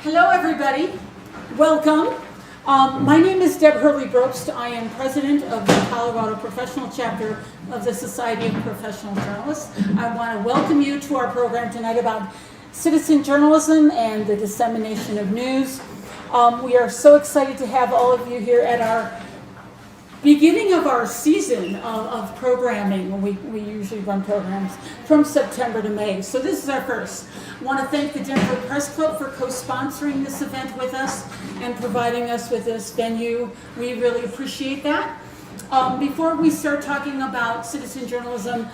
Hello, everybody. Welcome. My name is Deb Hurley-Brobst. I am president of the Colorado Professional Chapter of the Society of Professional Journalists. I want to welcome you to our program tonight about citizen journalism and the dissemination of news. We are so excited to have all of you here at our beginning of our season of programming. We usually run programs from September to May, so this is our first. I want to thank the Denver Press Club for co-sponsoring this event with us and providing us with this venue. We really appreciate that. Before we start talking about citizen journalism,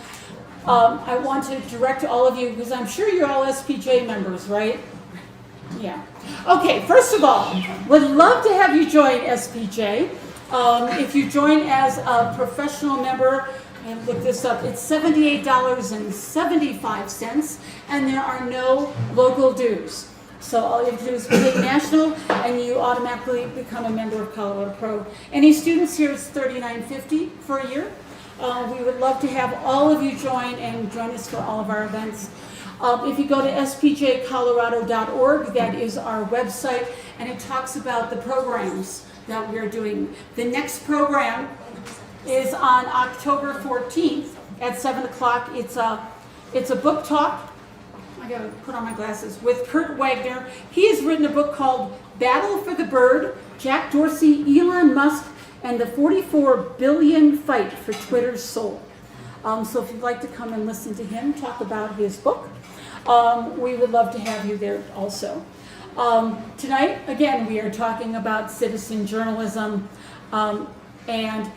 I want to direct all of you, because I'm sure you're all SPJ members, right? Yeah. Okay, first of all, would love to have you join SPJ. If you join as a professional member, and look this up, it's $78.75, and there are no local dues. So all you have to do is pay national, and you automatically become a member of Colorado Pro. Any students here, it's $39.50 for a year. We would love to have all of you join us for all of our events. If you go to spjcolorado.org, that is our website, and it talks about the programs that we're doing. The next program is on October 14th at 7 o'clock. It's a book talk. I gotta put on my glasses, with Kurt Wagner. He has written a book called Battle for the Bird, Jack Dorsey, Elon Musk, and the 44 billion fight for Twitter's soul. So if you'd like to come and listen to him talk about his book, we would love to have you there also. Tonight, again, we are talking about citizen journalism and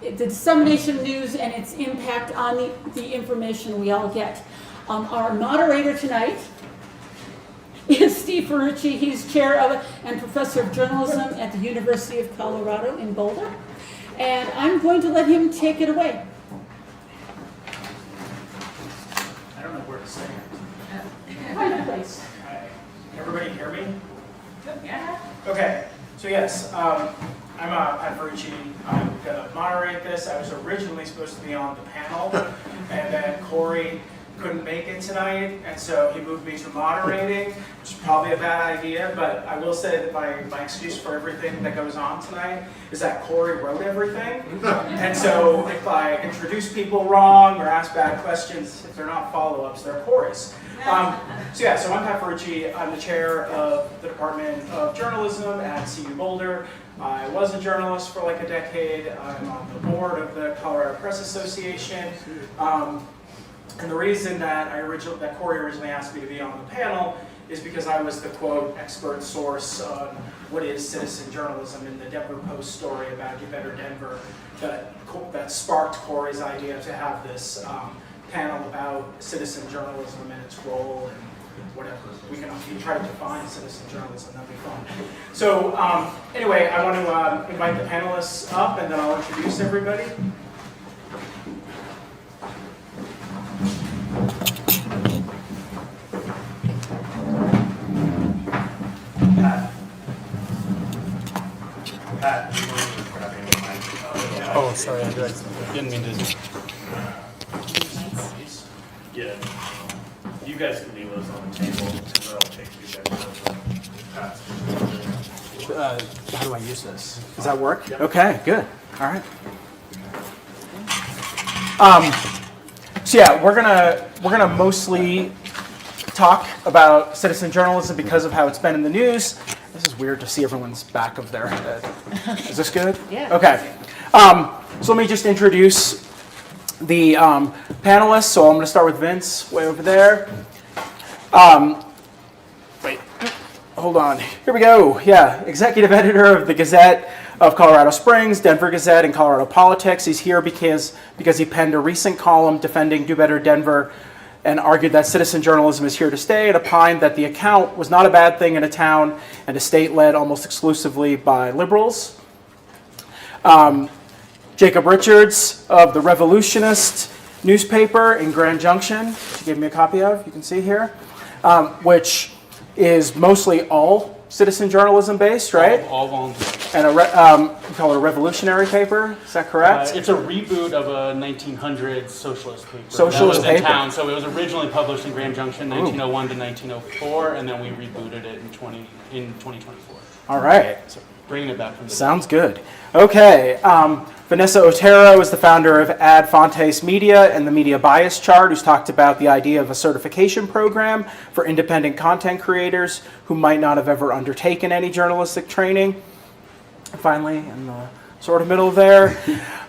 the dissemination of news and its impact on the information we all get. Our moderator tonight is Steve Ferrucci. He's chair of and professor of journalism at the University of Colorado in Boulder. And I'm going to let him take it away. I don't know where to stand. Find a place. Everybody hear me? Yeah. Okay, so yes, I'm Pat Ferrucci. I'm going to moderate this. I was originally supposed to be on the panel, and then Corey couldn't make it tonight, and so he moved me to moderating, which is probably a bad idea, but I will say that my excuse for everything that goes on tonight is that Corey wrote everything, and so if I introduce people wrong or ask bad questions, if they're not follow-ups, they're Corey's. So I'm Pat Ferrucci. I'm the chair of the Department of Journalism at CU Boulder. I was a journalist for like a decade. I'm on the board of the Colorado Press Association. And the reason that Corey originally asked me to be on the panel is because I was the, quote, expert source on what is citizen journalism in the Denver Post story about Do Better Denver that sparked Corey's idea to have this panel about citizen journalism and its role and whatever. We can try to define citizen journalism, that'd be fun. So anyway, I want to invite the panelists up and then I'll introduce everybody. Pat, you want to grab me the mic? Oh, sorry, I didn't mean to. Yeah, you guys can leave those on the table, because I'll take you guys. How do I use this? Does that work? Yep. Okay, good. All right. So yeah, we're gonna mostly talk about citizen journalism because of how it's been in the news. This is weird to see everyone's back of their head. Is this good? Yeah. Okay. So let me just introduce the panelists. So I'm going to start with Vince, way over there. Wait, hold on. Here we go. Yeah, executive editor of the Gazette of Colorado Springs, Denver Gazette, and Colorado Politics. He's here because he penned a recent column defending Do Better Denver and argued that citizen journalism is here to stay, and opined that the account was not a bad thing in a town and a state led almost exclusively by liberals. Jacob Richards of the Revolutionist newspaper in Grand Junction, she gave me a copy of, you can see here, which is mostly all citizen journalism based, right? All volunteer. And you call it a revolutionary paper, is that correct? It's a reboot of a 1900s socialist paper. Socialist that was paper. in town, so it was originally published in Grand Junction 1901 to 1904, and then we rebooted it in 20 in 2024. All right. So bringing it back from the Sounds good. Okay. Vanessa Otero is the founder of Ad Fontes Media and the Media Bias Chart, who's talked about the idea of a certification program for independent content creators who might not have ever undertaken any journalistic training. And finally, in the sort of middle there,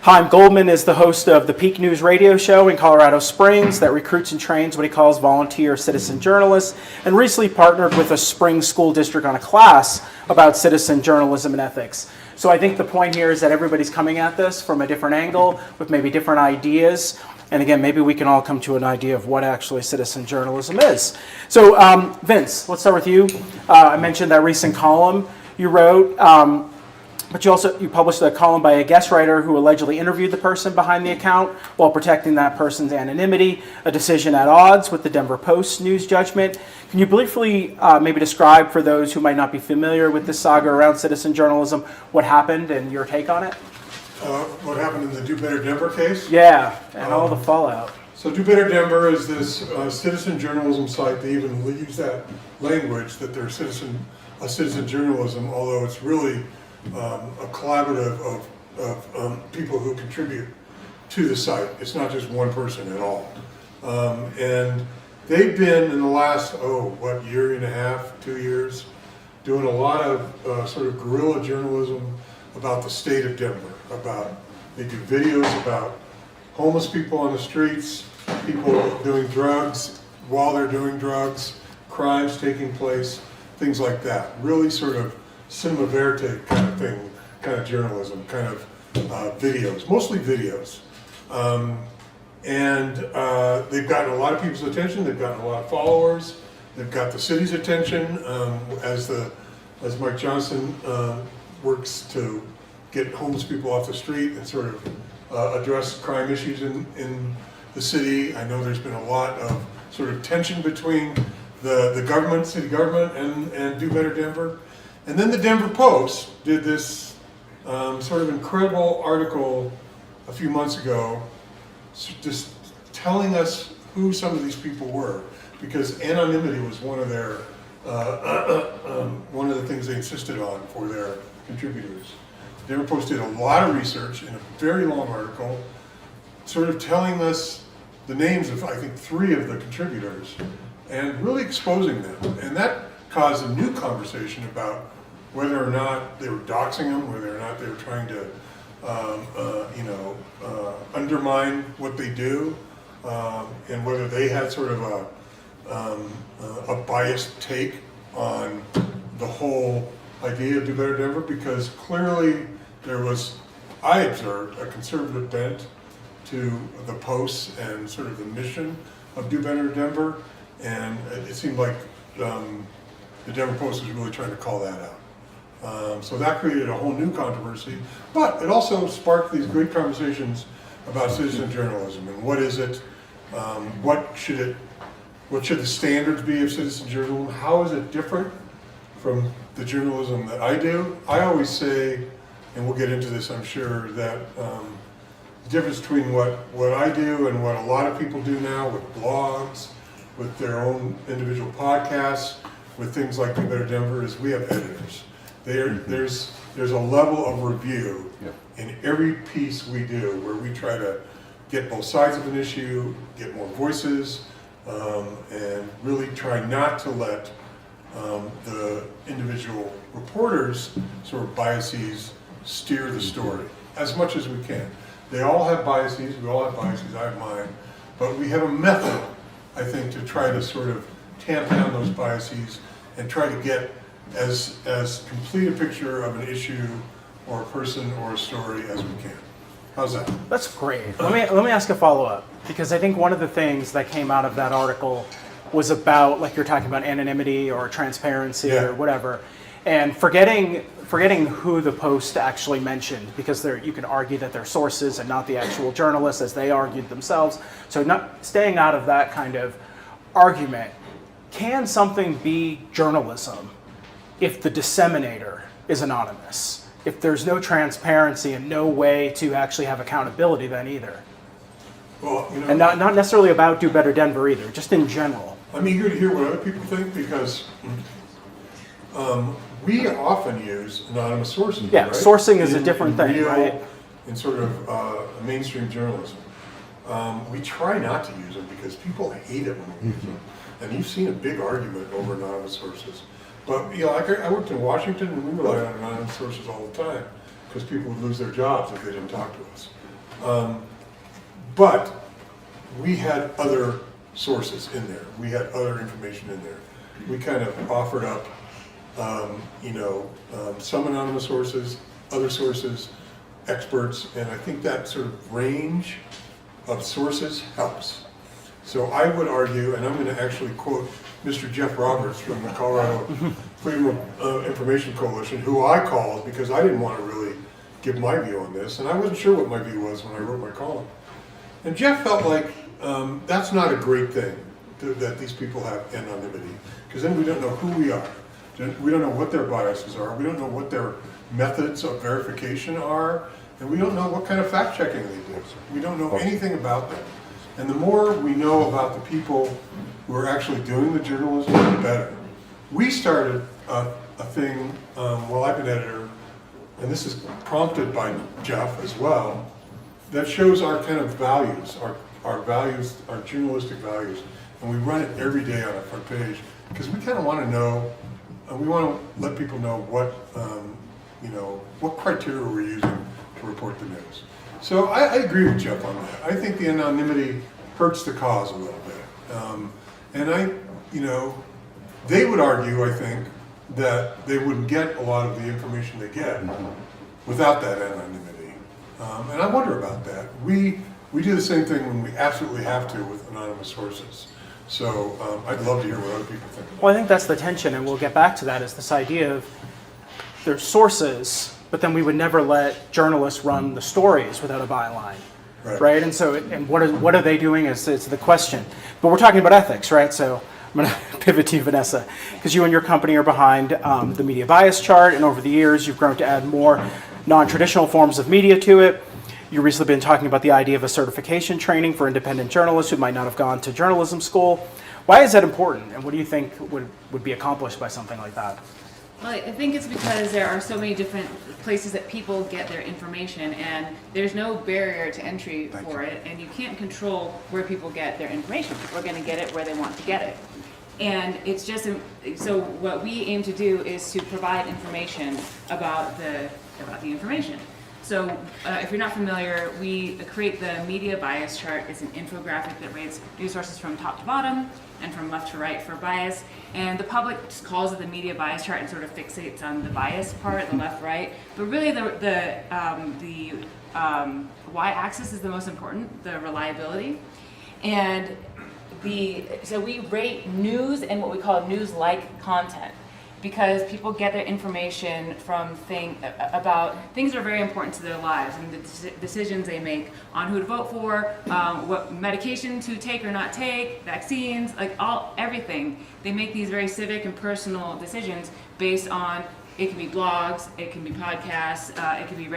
Chaim Goldman is the host of the Peak News radio show in Colorado Springs that recruits and trains what he calls volunteer citizen journalists, and recently partnered with a Springs school district on a class about citizen journalism and ethics. So I think the point here is that everybody's coming at this from a different angle with maybe different ideas. And again, maybe we can all come to an idea of what actually citizen journalism is. So Vince, let's start with you. I mentioned that recent column you wrote, but you published a column by a guest writer who allegedly interviewed the person behind the account while protecting that person's anonymity, a decision at odds with the Denver Post news judgment. Can you briefly maybe describe for those who might not be familiar with this saga around citizen journalism, what happened and your take on it? What happened in the Do Better Denver case? Yeah, and all the fallout. So Do Better Denver is this citizen journalism site. They even use that language that they're citizen journalism, although it's really a collaborative of people who contribute to the site. It's not just one person at all. And they've been in the last, year and a half, 2 years, doing a lot of sort of guerrilla journalism about the state of Denver. They do videos about homeless people on the streets, people doing drugs while they're doing drugs, crimes taking place, things like that. Really sort of cinema verite kind of thing, kind of journalism, kind of videos, mostly videos. And they've gotten a lot of people's attention, they've gotten a lot of followers, they've got the city's attention as Mike Johnson works to get homeless people off the street and sort of address crime issues in the city. I know there's been a lot of sort of tension between the government, city government, and Do Better Denver. And then the Denver Post did this sort of incredible article a few months ago, just telling us who some of these people were, because anonymity was one of their one of the things they insisted on for their contributors. The Denver Post did a lot of research in a very long article, sort of telling us the names of, I think, 3 of the contributors, and really exposing them. And that caused a new conversation about whether or not they were doxing them, whether or not they were trying to, undermine what they do, and whether they had sort of a biased take on the whole idea of Do Better Denver, because clearly there was, I observed, a conservative bent to the Post and sort of the mission of Do Better Denver, and it seemed like the Denver Post was really trying to call that out. So that created a whole new controversy, but it also sparked these great conversations about citizen journalism and what is it, what should the standards be of citizen journalism, how is it different from the journalism that I do. I always say, and we'll get into this I'm sure, that the difference between what I do and what a lot of people do now with blogs, with their own individual podcasts, with things like Do Better Denver, is we have editors. There's a level of review in every piece we do where we try to get both sides of an issue, get more voices, and really try not to let the individual reporters' sort of biases steer the story as much as we can. They all have biases, we all have biases, I have mine, but we have a method, I think, to try to sort of tamp down those biases and try to get as complete a picture of an issue or a person or a story as we can. How's that? That's great. Let me ask a follow-up, because I think one of the things that came out of that article was about, like you're talking about, anonymity or transparency or whatever, and forgetting who the Post actually mentioned, because you can argue that they're sources and not the actual journalists, as they argued themselves. So not staying out of that kind of argument, can something be journalism if the disseminator is anonymous? If there's no transparency and no way to actually have accountability then either? Well, and not necessarily about Do Better Denver either, just in general. I'm eager to hear what other people think, because We often use anonymous sources, Yeah, right? sourcing is a In- different in thing, real- right? In sort of mainstream journalism. We try not to use them because people hate it when we use them. And you've seen a big argument over anonymous sources. But, you know, I worked in Washington and we relied on anonymous sources all the time because people would lose their jobs if they didn't talk to us. But we had other sources in there. We had other information in there. We kind of offered up, some anonymous sources, other sources, experts, and I think that sort of range of sources helps. So I would argue, and I'm going to actually quote Mr. Jeff Roberts from the Colorado Freedom of Information Coalition, who I called because I didn't want to really give my view on this, and I wasn't sure what my view was when I wrote my column. And Jeff felt like that's not a great thing, that these people have anonymity, because then we don't know who we are. We don't know what their biases are. We don't know what their methods of verification are, and we don't know what kind of fact-checking they do. We don't know anything about them. And the more we know about the people who are actually doing the journalism, the better. We started a thing while I've been editor, and this is prompted by Jeff as well, that shows our kind of values, our values, our journalistic values. And we run it every day on our front page because we kind of want to know, we want to let people know what criteria we're using to report the news. So I agree with Jeff on that. I think the anonymity hurts the cause a little bit. They would argue, I think, that they wouldn't get a lot of the information they get without that anonymity. And I wonder about that. We do the same thing when we absolutely have to with anonymous sources. So I'd love to hear what other people think about it. Well, I think that's the tension, and we'll get back to that, is this idea of there's sources, but then we would never let journalists run the stories without a byline, right? And so, and what are they doing is the question. But we're talking about ethics, right? So I'm going to pivot to you, Vanessa, because you and your company are behind the media bias chart, and over the years you've grown to add more non-traditional forms of media to it. You've recently been talking about the idea of a certification training for independent journalists who might not have gone to journalism school. Why is that important, and what do you think would be accomplished by something like that? Well, I think it's because there are so many different places that people get their information, and there's no barrier to entry for it, and you can't control where people get their information. People are going to get it where they want to get it. And it's just, so what we aim to do is to provide information about the information. So if you're not familiar, we create the media bias chart. It's an infographic that rates news sources from top to bottom and from left to right for bias. And the public just calls it the media bias chart and sort of fixates on the bias part, the left-right. But really the y-axis is the most important, the reliability. And so we rate news and what we call news-like content, because people get their information from about things that are very important to their lives and the decisions they make on who to vote for, what medication to take or not take, vaccines, everything. They make these very civic and personal decisions based on, it can be blogs, it can be podcasts, it can be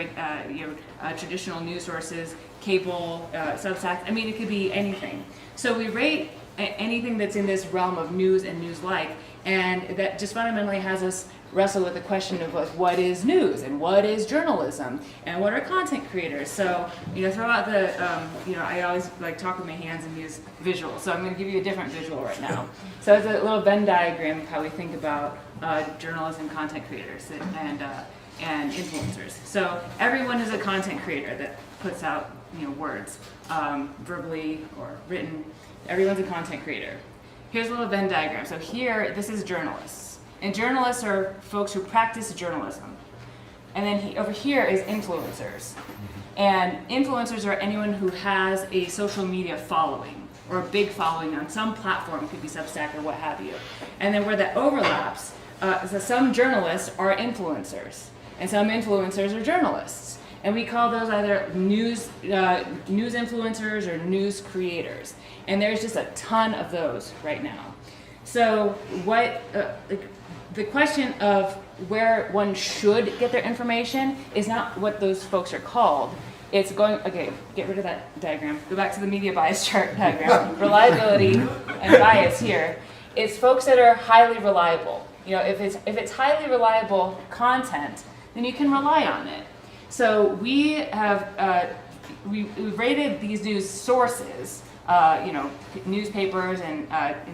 traditional news sources, cable, Substack. I mean, it could be anything. So we rate anything that's in this realm of news and news-like, and that just fundamentally has us wrestle with the question of what is news and what is journalism and what are content creators. So throw out the I always talk with my hands and use visuals. So I'm going to give you a different visual right now. So it's a little Venn diagram of how we think about journalists and content creators and influencers. So everyone is a content creator that puts out words, verbally or written. Everyone's a content creator. Here's a little Venn diagram. So here, this is journalists. And journalists are folks who practice journalism. And then over here is influencers. And influencers are anyone who has a social media following or a big following on some platform. It could be Substack or what have you. And then where that overlaps, so some journalists are influencers. And some influencers are journalists. And we call those either news influencers or news creators. And there's just a ton of those right now. So the question of where one should get their information is not what those folks are called. It's get rid of that diagram. Go back to the media bias chart diagram. Reliability and bias here. It's folks that are highly reliable. You know, if it's highly reliable content, then you can rely on it. So we have we've rated these news sources, you know, newspapers and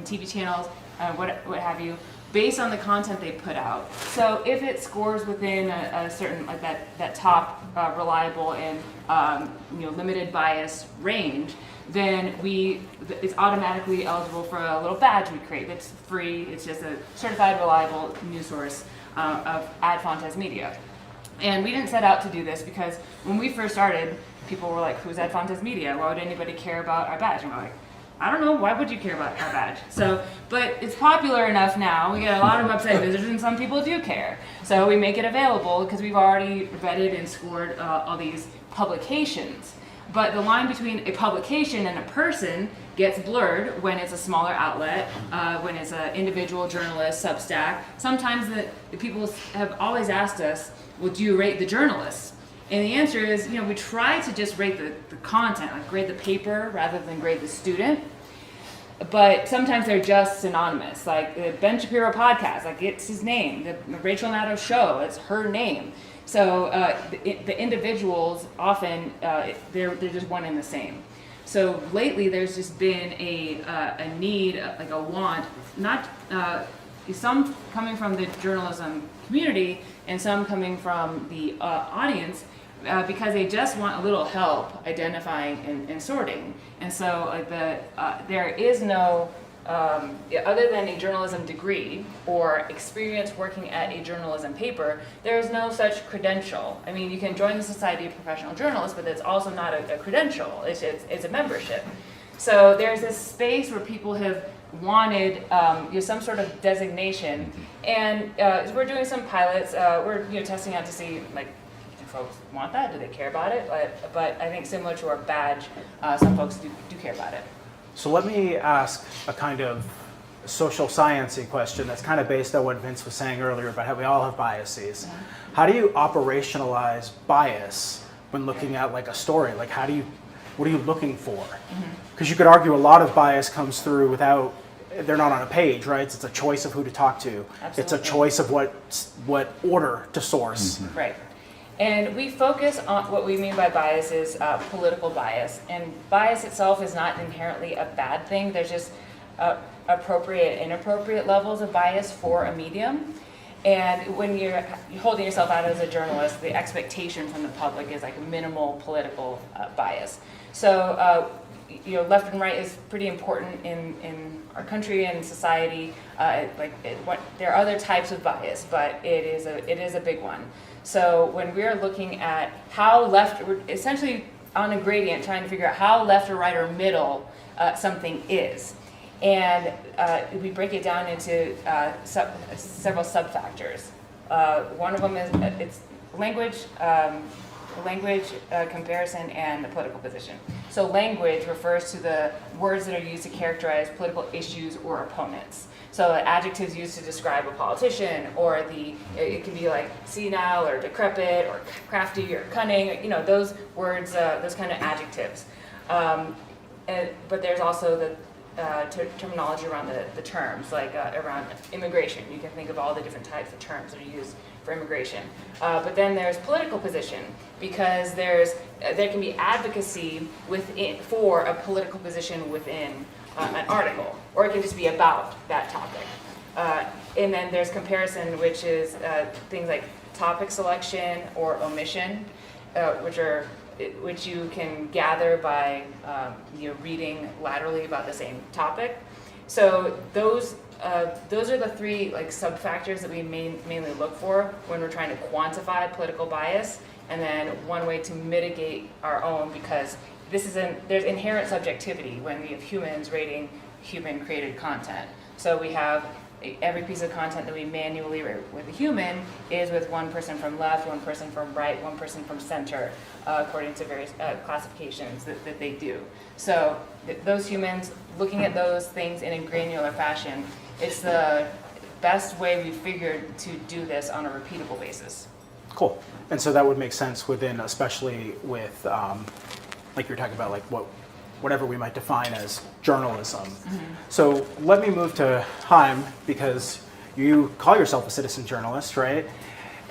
TV channels, what have you, based on the content they put out. So if it scores within a certain, like that top reliable and you know, limited bias range, then it's automatically eligible for a little badge we create that's free. It's just a certified reliable news source of Ad Fontes Media. And we didn't set out to do this because when we first started, people were like, who's Ad Fontes Media? Why would anybody care about our badge? And we're like, I don't know, why would you care about our badge? So, but it's popular enough now, we get a lot of website visitors and some people do care. So we make it available because we've already vetted and scored all these publications. But the line between a publication and a person gets blurred when it's a smaller outlet, when it's an individual journalist, Substack. Sometimes the people have always asked us, well, do you rate the journalists? And the answer is, you know, we try to just rate the content, like grade the paper rather than grade the student. But sometimes they're just synonymous, like the Ben Shapiro podcast, like it's his name. The Rachel Maddow show, it's her name. So the individuals often, they're just one and the same. So lately there's just been a need, like a want, not some coming from the journalism community and some coming from the audience, because they just want a little help identifying and sorting. And so there is no, other than a journalism degree or experience working at a journalism paper, there is no such credential. I mean, you can join the Society of Professional Journalists, but it's also not a credential, it's a membership. So there's this space where people have wanted you know, some sort of designation, and we're doing some pilots. We're testing out to see, like, do folks want that? Do they care about it? But I think similar to our badge, some folks do care about it. So let me ask a kind of social sciencey question that's kind of based on what Vince was saying earlier about how we all have biases. How do you operationalize bias when looking at like a story? Like what are you looking for? Because you could argue a lot of bias comes through without, they're not on a page, right? It's a choice of who to talk to. Absolutely. It's a choice of what order to source. Right. And we focus on what we mean by bias is political bias. And bias itself is not inherently a bad thing. There's just appropriate and inappropriate levels of bias for a medium. And when you're holding yourself out as a journalist, the expectation from the public is like minimal political bias. So left and right is pretty important in our country and society. There are other types of bias, but it is a big one. So when we're looking at how left, we're essentially on a gradient trying to figure out how left or right or middle something is. And we break it down into several sub-factors. One of them is it's language, comparison, and the political position. So language refers to the words that are used to characterize political issues or opponents. So adjectives used to describe a politician, or it can be like senile or decrepit or crafty or cunning, those words, those kind of adjectives. But there's also the terminology around the terms, like around immigration. You can think of all the different types of terms that are used for immigration. But then there's political position, because there can be advocacy for a political position within an article, or it can just be about that topic. And then there's comparison, which is things like topic selection or omission, which you can gather by reading laterally about the same topic. So those are the three sub-factors that we mainly look for when we're trying to quantify political bias, and then one way to mitigate our own, because there's inherent subjectivity when we have humans rating human-created content. So we have every piece of content that we manually rate with a human is with one person from left, one person from right, one person from center, according to various classifications that they do. So those humans, looking at those things in a granular fashion, it's the best way we figured to do this on a repeatable basis. Cool. And so that would make sense within, especially with, like you're talking about, like whatever we might define as journalism. Mm-hmm. So let me move to Chaim, because you call yourself a citizen journalist, right?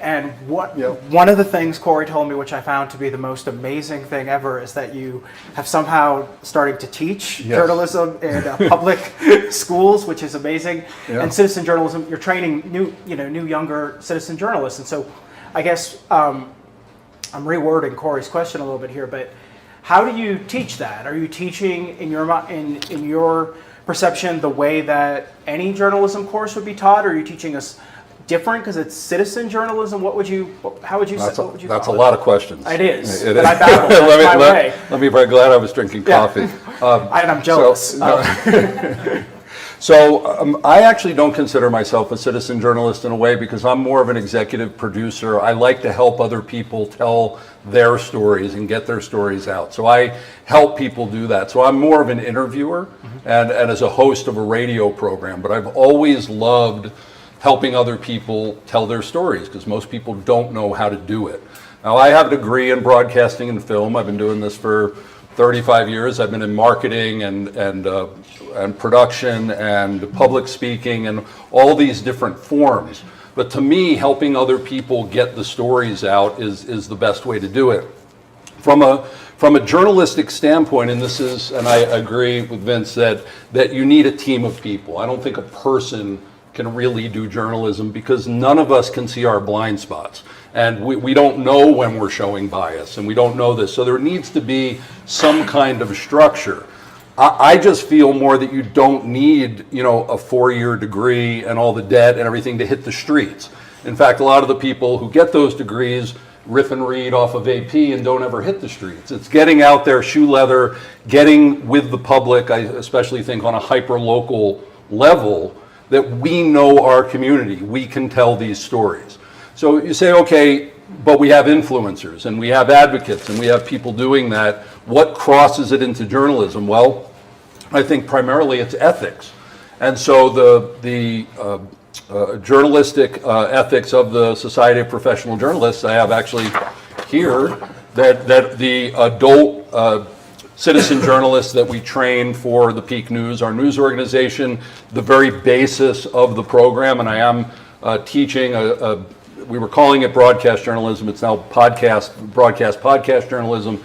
And Yep. one of the things Corey told me, which I found to be the most amazing thing ever, is that you have somehow starting to teach Yes. journalism in public schools, which is amazing. Yeah. And citizen journalism, you're training new younger citizen journalists. And so, I guess I'm rewording Corey's question a little bit here, but how do you teach that? Are you teaching in your perception the way that any journalism course would be taught? Or are you teaching us different because it's citizen journalism? How would you That's what would you a call lot of questions. It is. It But is. I babble. That's my way. Let me be very glad I was drinking Yeah. coffee. And I'm jealous. So I actually don't consider myself a citizen journalist in a way because I'm more of an executive producer. I like to help other people tell their stories and get their stories out. So I help people do that. So I'm more of an interviewer and as a host of a radio program. But I've always loved helping other people tell their stories because most people don't know how to do it. Now I have a degree in broadcasting and film. I've been doing this for 35 years. I've been in marketing and production and public speaking and all these different forms. But to me, helping other people get the stories out is the best way to do it. From a journalistic standpoint, and I agree with Vince that you need a team of people. I don't think a person can really do journalism because none of us can see our blind spots. And we don't know when we're showing bias, and we don't know this. So there needs to be some kind of structure. I just feel more that you don't need, a 4-year degree and all the debt and everything to hit the streets. In fact, a lot of the people who get those degrees riff and read off of AP and don't ever hit the streets. It's getting out there, shoe leather, getting with the public, I especially think on a hyper-local level, that we know our community. We can tell these stories. So you say, okay, but we have influencers and we have advocates and we have people doing that. What crosses it into journalism? Well, I think primarily it's ethics. And so the journalistic ethics of the Society of Professional Journalists, I have actually here, that the adult citizen journalists that we train for the Peak News, our news organization, the very basis of the program, and I am teaching we were calling it broadcast journalism, it's now broadcast podcast journalism.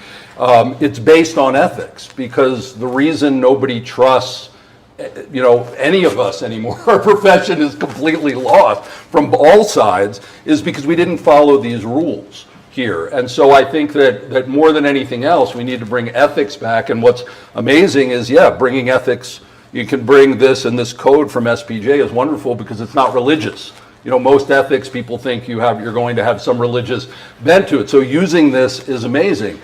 It's based on ethics because the reason nobody trusts any of us anymore, our profession is completely lost from all sides, is because we didn't follow these rules here. And so I think that more than anything else, we need to bring ethics back. And what's amazing is, bringing ethics, you can bring this and this code from SPJ is wonderful because it's not religious. Most ethics people think you're going to have some religious bent to it. So using this is amazing.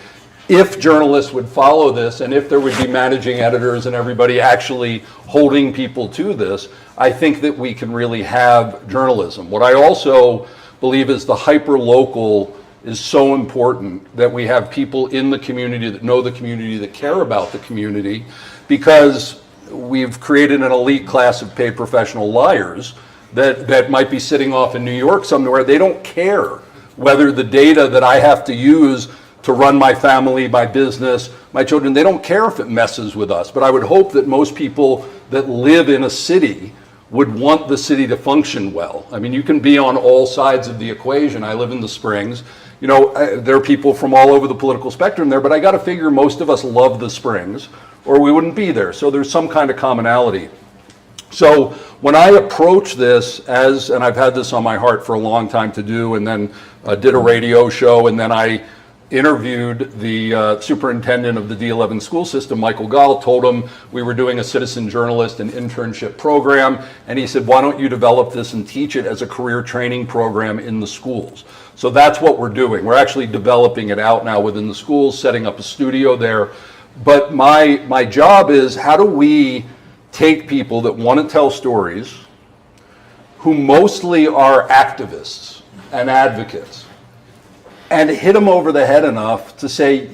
If journalists would follow this and if there would be managing editors and everybody actually holding people to this, I think that we can really have journalism. What I also believe is the hyper-local is so important, that we have people in the community that know the community, that care about the community, because we've created an elite class of paid professional liars that might be sitting off in New York somewhere. They don't care whether the data that I have to use to run my family, my business, my children, they don't care if it messes with us. But I would hope that most people that live in a city would want the city to function well. I mean, you can be on all sides of the equation. I live in the Springs. There are people from all over the political spectrum there, but I got to figure most of us love the Springs or we wouldn't be there. So there's some kind of commonality. So when I approach this and I've had this on my heart for a long time to do, and then did a radio show, and then I interviewed the superintendent of the D11 school system, Michael Gall, told him we were doing a citizen journalist and internship program, and he said, why don't you develop this and teach it as a career training program in the schools? So that's what we're doing. We're actually developing it out now within the schools, setting up a studio there. But my job is, how do we take people that want to tell stories, who mostly are activists and advocates, and hit them over the head enough to say,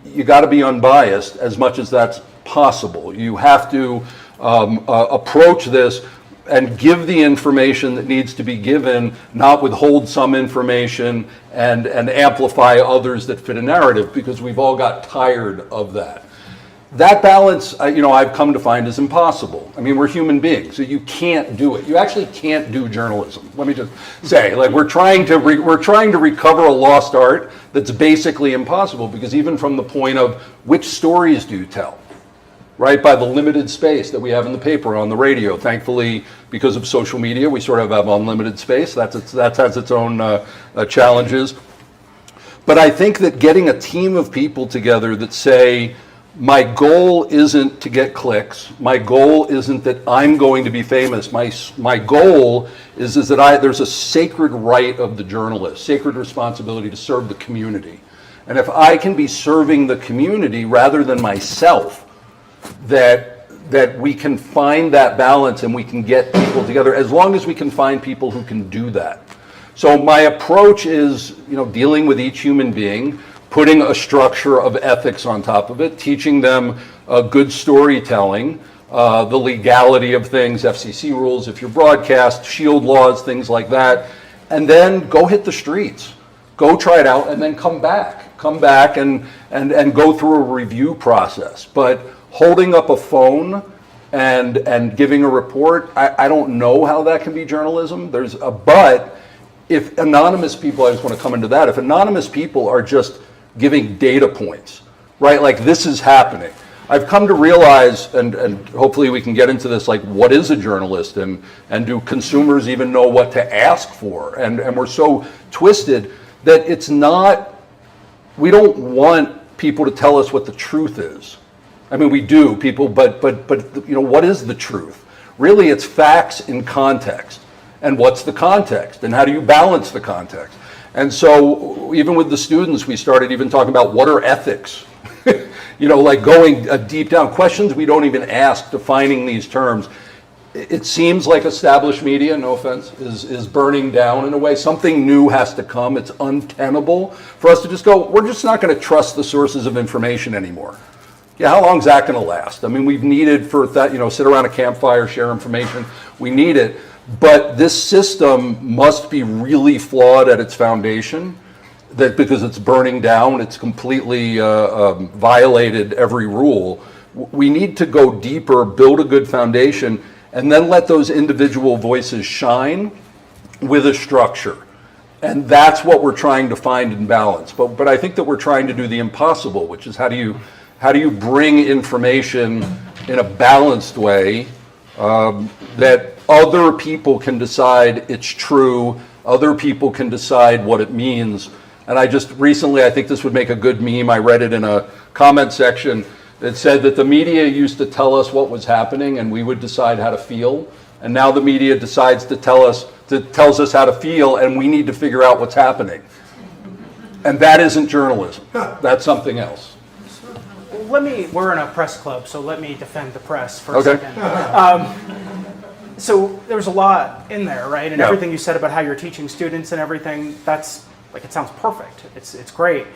you got to be unbiased as much as that's possible. You have to approach this and give the information that needs to be given, not withhold some information and amplify others that fit a narrative, because we've all got tired of that. that balance, I've come to find is impossible. I mean, we're human beings, so you can't do it. You actually can't do journalism. Let me just say, like, we're trying to recover a lost art that's basically impossible, because even from the point of which stories do you tell, right? By the limited space that we have in the paper, on the radio. Thankfully, because of social media, we sort of have unlimited space. That has its own challenges. But I think that getting a team of people together that say, my goal isn't to get clicks. My goal isn't that I'm going to be famous. My goal is that there's a sacred right of the journalist, sacred responsibility to serve the community. And if I can be serving the community rather than myself, that we can find that balance and we can get people together, as long as we can find people who can do that. So my approach is, dealing with each human being, putting a structure of ethics on top of it, teaching them good storytelling, the legality of things, FCC rules, if you're broadcast, shield laws, things like that, and then go hit the streets. Go try it out and then come back and go through a review process. But holding up a phone and giving a report, I don't know how that can be journalism. But if anonymous people, I just want to come into that, if anonymous people are just giving data points, right? Like, this is happening. I've come to realize, and hopefully we can get into this, like, what is a journalist, and do consumers even know what to ask for? And we're so twisted that it's not, we don't want people to tell us what the truth is. I mean, we do, people, but what is the truth? Really, it's facts in context. And what's the context? And how do you balance the context? And so even with the students, we started even talking about what are ethics? Like going deep down, questions we don't even ask, defining these terms. It seems like established media, no offense, is burning down in a way. Something new has to come. It's untenable for us to just go, we're just not going to trust the sources of information anymore. Yeah, how long is that going to last? I mean, we've needed for that, sit around a campfire, share information. We need it. But this system must be really flawed at its foundation, because it's burning down, it's completely violated every rule. We need to go deeper, build a good foundation, and then let those individual voices shine with a structure. And that's what we're trying to find in balance. But I think that we're trying to do the impossible, which is how do you bring information in a balanced way that other people can decide it's true, other people can decide what it means. And I just recently, I think this would make a good meme, I read it in a comment section that said that the media used to tell us what was happening and we would decide how to feel. And now the media decides to tells us how to feel, and we need to figure out what's happening. And that isn't journalism, that's something else. We're in a press club, so let me defend the press for a second. So there's a lot in there, right? And everything you said about how you're teaching students and everything, that's, like, it sounds perfect. It's great.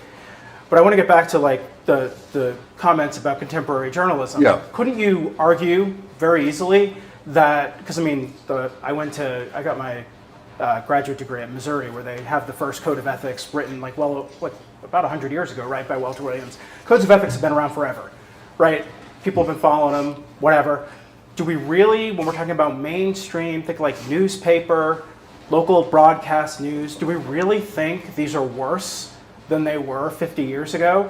But I want to get back to, like, the comments about contemporary journalism. Yeah. Couldn't you argue very easily that, because I mean, I got my graduate degree at Missouri, where they have the first code of ethics written, like, about 100 years ago, right, by Walter Williams. Codes of ethics have been around forever, right? People have been following them, whatever. Do we really, when we're talking about mainstream, think like newspaper, local broadcast news, do we really think these are worse than they were 50 years ago?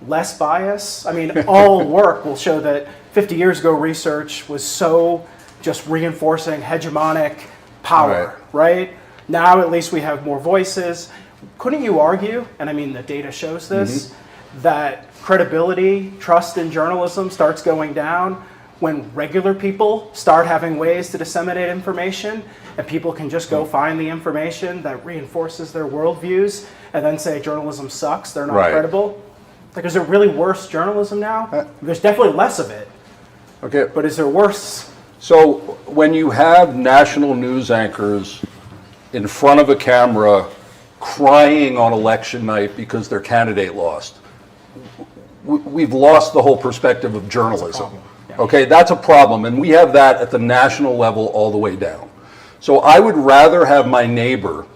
Less bias? I mean, all work will show that 50 years ago research was so just reinforcing hegemonic power, right? Now at least we have more voices. Couldn't you argue, and I mean the data shows this, that credibility, trust in journalism starts going down when regular people start having ways to disseminate information, and people can just go find the information that reinforces their worldviews and then say journalism sucks, they're not credible? Like, is there really worse journalism now? There's definitely less of it. Okay. But is there worse? So when you have national news anchors in front of a camera crying on election night because their candidate lost, we've lost the whole perspective of journalism. Okay, that's a problem, and we have that at the national level all the way down. So I would rather have my neighbor,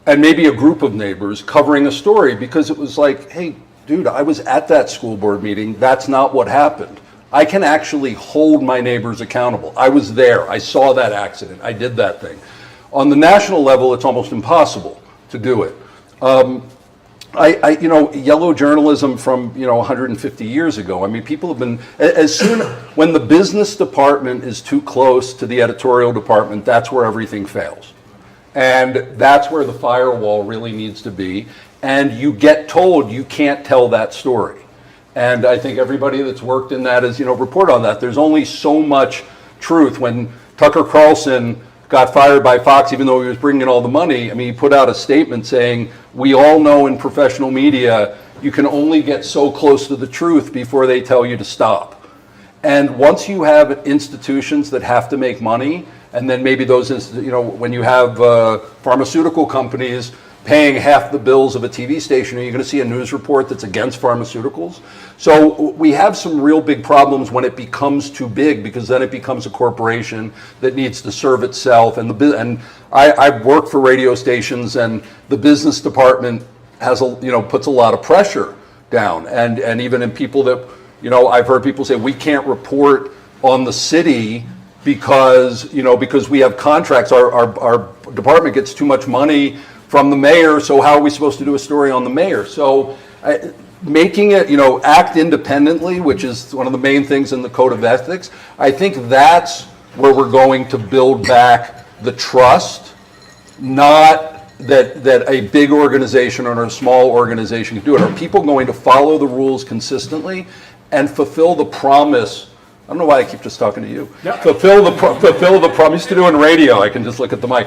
and maybe a group of neighbors, covering a story because it was like, hey, dude, I was at that school board meeting. That's not what happened. I can actually hold my neighbors accountable. I was there. I saw that accident. I did that thing. On the national level, it's almost impossible to do it. Yellow journalism from, 150 years ago. I mean, people have been, when the business department is too close to the editorial department, that's where everything fails. And that's where the firewall really needs to be. And you get told you can't tell that story. And I think everybody that's worked in that is, report on that. There's only so much truth. When Tucker Carlson got fired by Fox, even though he was bringing in all the money, I mean, he put out a statement saying, we all know in professional media, you can only get so close to the truth before they tell you to stop. And once you have institutions that have to make money, and then maybe those, when you have pharmaceutical companies paying half the bills of a TV station, are you going to see a news report that's against pharmaceuticals? So we have some real big problems when it becomes too big, because then it becomes a corporation that needs to serve itself. And I've worked for radio stations, and the business department has puts a lot of pressure down, and even in people that I've heard people say we can't report on the city because we have contracts. Our department gets too much money from the mayor, so how are we supposed to do a story on the mayor? So making it, act independently, which is one of the main things in the code of ethics, I think that's where we're going to build back the trust, not that a big organization or a small organization can do it. Are people going to follow the rules consistently and fulfill the promise? I don't know why I keep just talking to you. Yep. Fulfill the promise to do in radio. I can just look at the mic.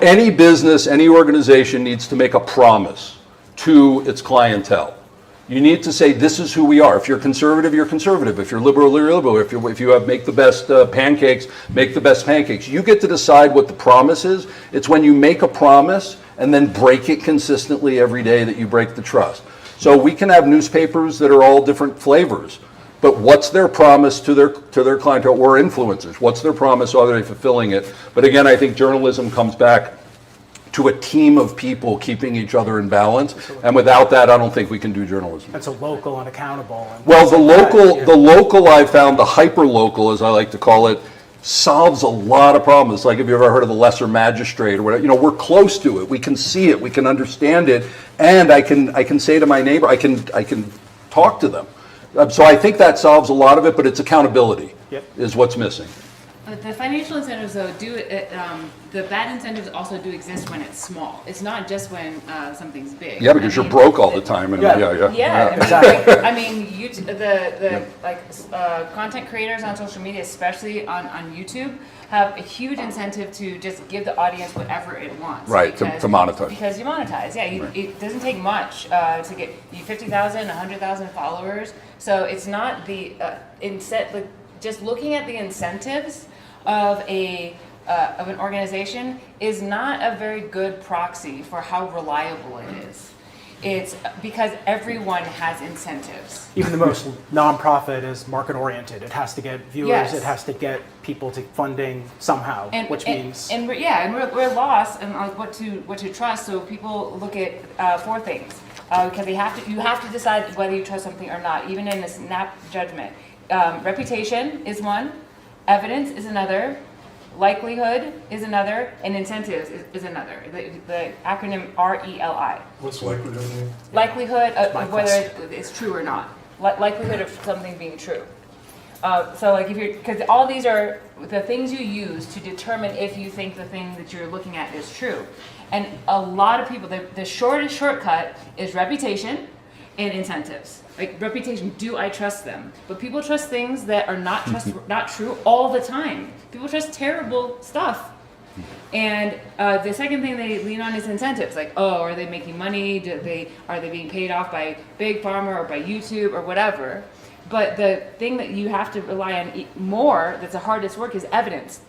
Any business, any organization needs to make a promise to its clientele. You need to say, this is who we are. If you're conservative, you're conservative. If you're liberal, you're liberal. If you have make the best pancakes, make the best pancakes. You get to decide what the promise is. It's when you make a promise and then break it consistently every day that you break the trust. So we can have newspapers that are all different flavors. But what's their promise to their clientele or influencers? What's their promise? Are they fulfilling it? But again, I think journalism comes back to a team of people keeping each other in balance. And without that, I don't think we can do journalism. That's a local and accountable. And well, the local I found, the hyper-local, as I like to call it, solves a lot of problems. It's like, if you ever heard of the lesser magistrate or whatever, we're close to it. We can see it. We can understand it. And I can say to my neighbor, I can talk to them. So I think that solves a lot of it, but it's accountability is what's missing. The financial incentives, though, the bad incentives also do exist when it's small. It's not just when something's big. Yeah, because you're broke all the time. And Yeah, exactly. I mean, content creators on social media, especially on YouTube, have a huge incentive to just give the audience whatever it wants. Right, to monetize. Because you monetize, It doesn't take much to get you 50,000, 100,000 followers. So it's not just looking at the incentives of an organization is not a very good proxy for how reliable it is. It's because everyone has incentives. Even the most nonprofit is market oriented. It has to get viewers. Yes. It has to get people to funding somehow, we're lost in what to trust. So people look at 4 things because you have to decide whether you trust something or not. Even in this snap judgment, reputation is one, evidence is another, likelihood is another, and incentives is another. The acronym RELI. What's likelihood mean? Likelihood of whether it's true or not. Likelihood of something being true. Because all these are the things you use to determine if you think the thing that you're looking at is true. And a lot of people, the shortest shortcut is reputation and incentives. Like reputation, do I trust them? But people trust things that are not true all the time. People trust terrible stuff. And the second thing they lean on is incentives. Like, are they making money? Are they being paid off by Big Pharma or by YouTube or whatever? But the thing that you have to rely on more, that's the hardest work, is evidence.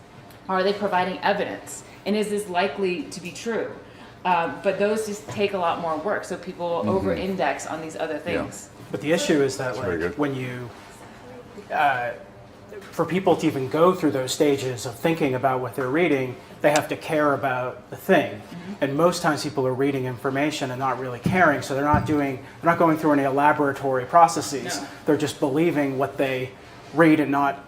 Are they providing evidence? And is this likely to be true? But those just take a lot more work. So people over-index on these other things. But the issue is that when you, for people to even go through those stages of thinking about what they're reading, they have to care about the thing. And most times people are reading information and not really caring, so they're not going through any elaboratory processes. No. They're just believing what they read and not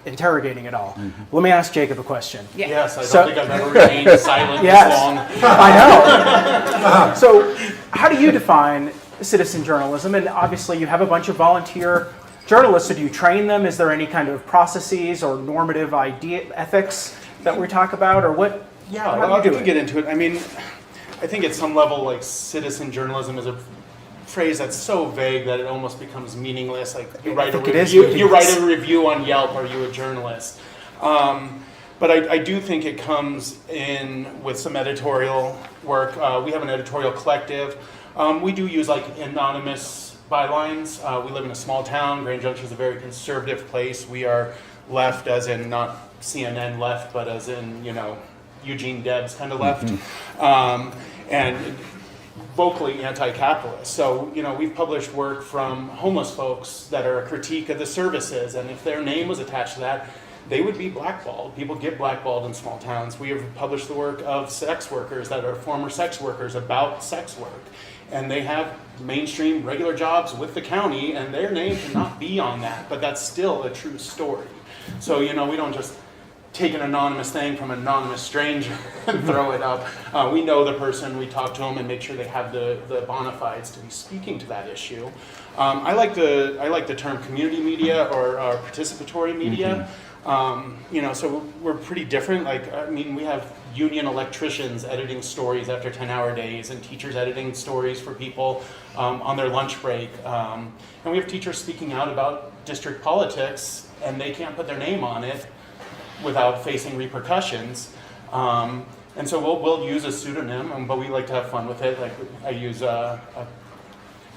interrogating it all. Let me ask Jacob a question. Yeah. Yes, I don't So- think I've ever remained silent Yes. this long. I know. So, how do you define citizen journalism? And obviously, you have a bunch of volunteer journalists. So, do you train them? Is there any kind of processes or normative ethics that we talk about, or what? Yeah, how well, do I you can do it? get into it. I mean, I think at some level, like, citizen journalism is a phrase that's so vague that it almost becomes meaningless. Like, you write a think it is review, you meaningless. write a review on Yelp, are you a journalist? But I do think it comes in with some editorial work. We have an editorial collective. We do use like anonymous bylines. We live in a small town. Grand Junction is a very conservative place. We are left, as in not CNN left, but as in, you know, Eugene Debs kind of left. And vocally anti-capitalist. So, you know, we've published work from homeless folks that are a critique of the services, and if their name was attached to that, they would be blackballed. People get blackballed in small towns. We have published the work of sex workers that are former sex workers about sex work, and they have mainstream regular jobs with the county, and their name cannot be on that, but that's still a true story. So, you know, we don't just take an anonymous thing from an anonymous stranger and throw it up. We know the person, we talk to them and make sure they have the bona fides to be speaking to that issue. I like the term community media or participatory media. You know, so we're pretty different. Like, I mean, we have union electricians editing stories after 10-hour days, and teachers editing stories for people on their lunch break. And we have teachers speaking out about district politics, and they can't put their name on it without facing repercussions. And so we'll use a pseudonym, but we like to have fun with it. Like, I use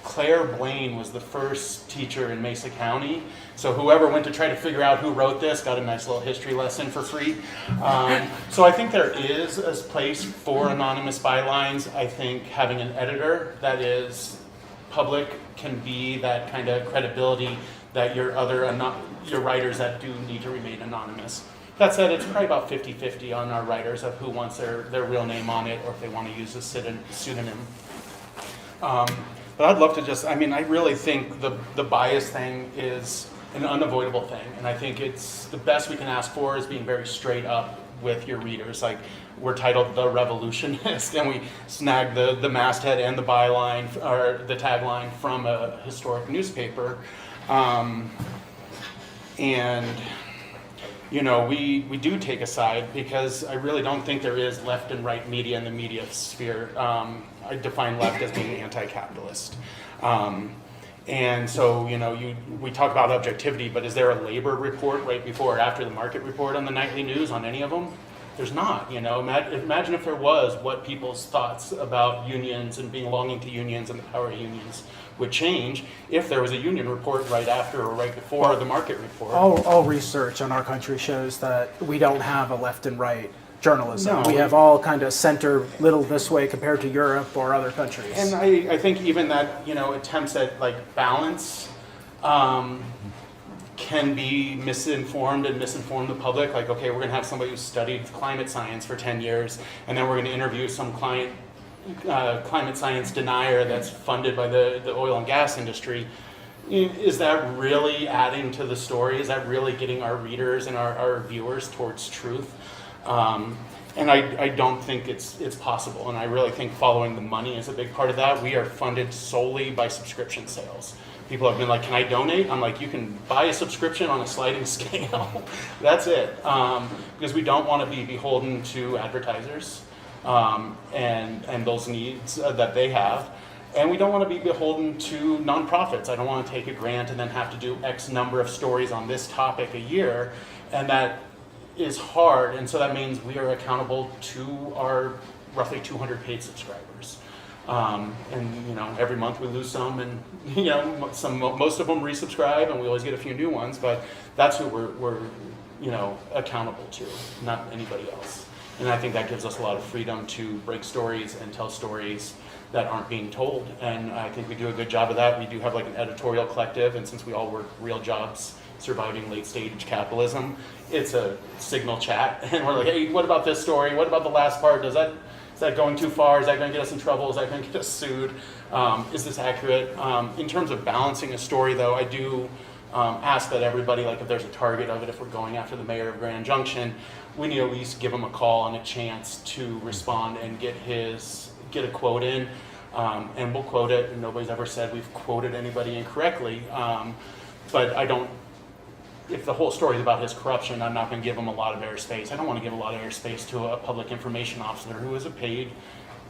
Claire Blaine was the first teacher in Mesa County. So whoever went to try to figure out who wrote this got a nice little history lesson for free. So I think there is a place for anonymous bylines. I think having an editor that is public can be that kind of credibility that your writers that do need to remain anonymous. That said, it's probably about 50-50 on our writers of who wants their real name on it or if they want to use a pseudonym. But I'd love to just, I mean, I really think the bias thing is an unavoidable thing. And I think it's the best we can ask for is being very straight up with your readers. Like, we're titled The Revolutionist, and we snag the masthead and the byline, or the tagline from a historic newspaper. And you know, we do take a side because I really don't think there is left and right media in the media sphere. I define left as being anti-capitalist. And so, you know, we talk about objectivity, but is there a labor report right before or after the market report on the nightly news on any of them? There's not, you know. Imagine if there was, what people's thoughts about unions and belonging to unions and the power of unions would change if there was a union report right after or right before the market report. All research on our country shows that we don't have a left and right journalism. No. We have all kind of center little this way compared to Europe or other countries. And I think even that, you know, attempts at like balance can be misinformed and misinform the public. Like, okay, we're gonna have somebody who studied climate science for 10 years, and then we're gonna interview some climate science denier that's funded by the oil and gas industry. Is that really adding to the story? Is that really getting our readers and our viewers towards truth? And I don't think it's possible, and I really think following the money is a big part of that. We are funded solely by subscription sales. People have been like, can I donate? I'm like, you can buy a subscription on a sliding scale. That's it. Because we don't want to be beholden to advertisers and those needs that they have. And we don't want to be beholden to nonprofits. I don't want to take a grant and then have to do X number of stories on this topic a year. And that is hard. And so that means we are accountable to our roughly 200 paid subscribers. And you know, every month we lose some, and you know, most of them resubscribe, and we always get a few new ones. But that's who we're you know, accountable to, not anybody else. And I think that gives us a lot of freedom to break stories and tell stories that aren't being told. And I think we do a good job of that. We do have like an editorial collective, and since we all work real jobs surviving late stage capitalism. It's a signal chat, and we're like, hey, what about this story? What about the last part? Is that going too far? Is that going to get us in trouble? Is that going to get us sued? Is this accurate? In terms of balancing a story, though, I do ask that everybody, like if there's a target of it, if we're going after the mayor of Grand Junction, we need to at least give him a call and a chance to respond and get a quote in, and we'll quote it. And nobody's ever said we've quoted anybody incorrectly, but I don't. If the whole story is about his corruption, I'm not going to give him a lot of airspace. I don't want to give a lot of airspace to a public information officer who is a paid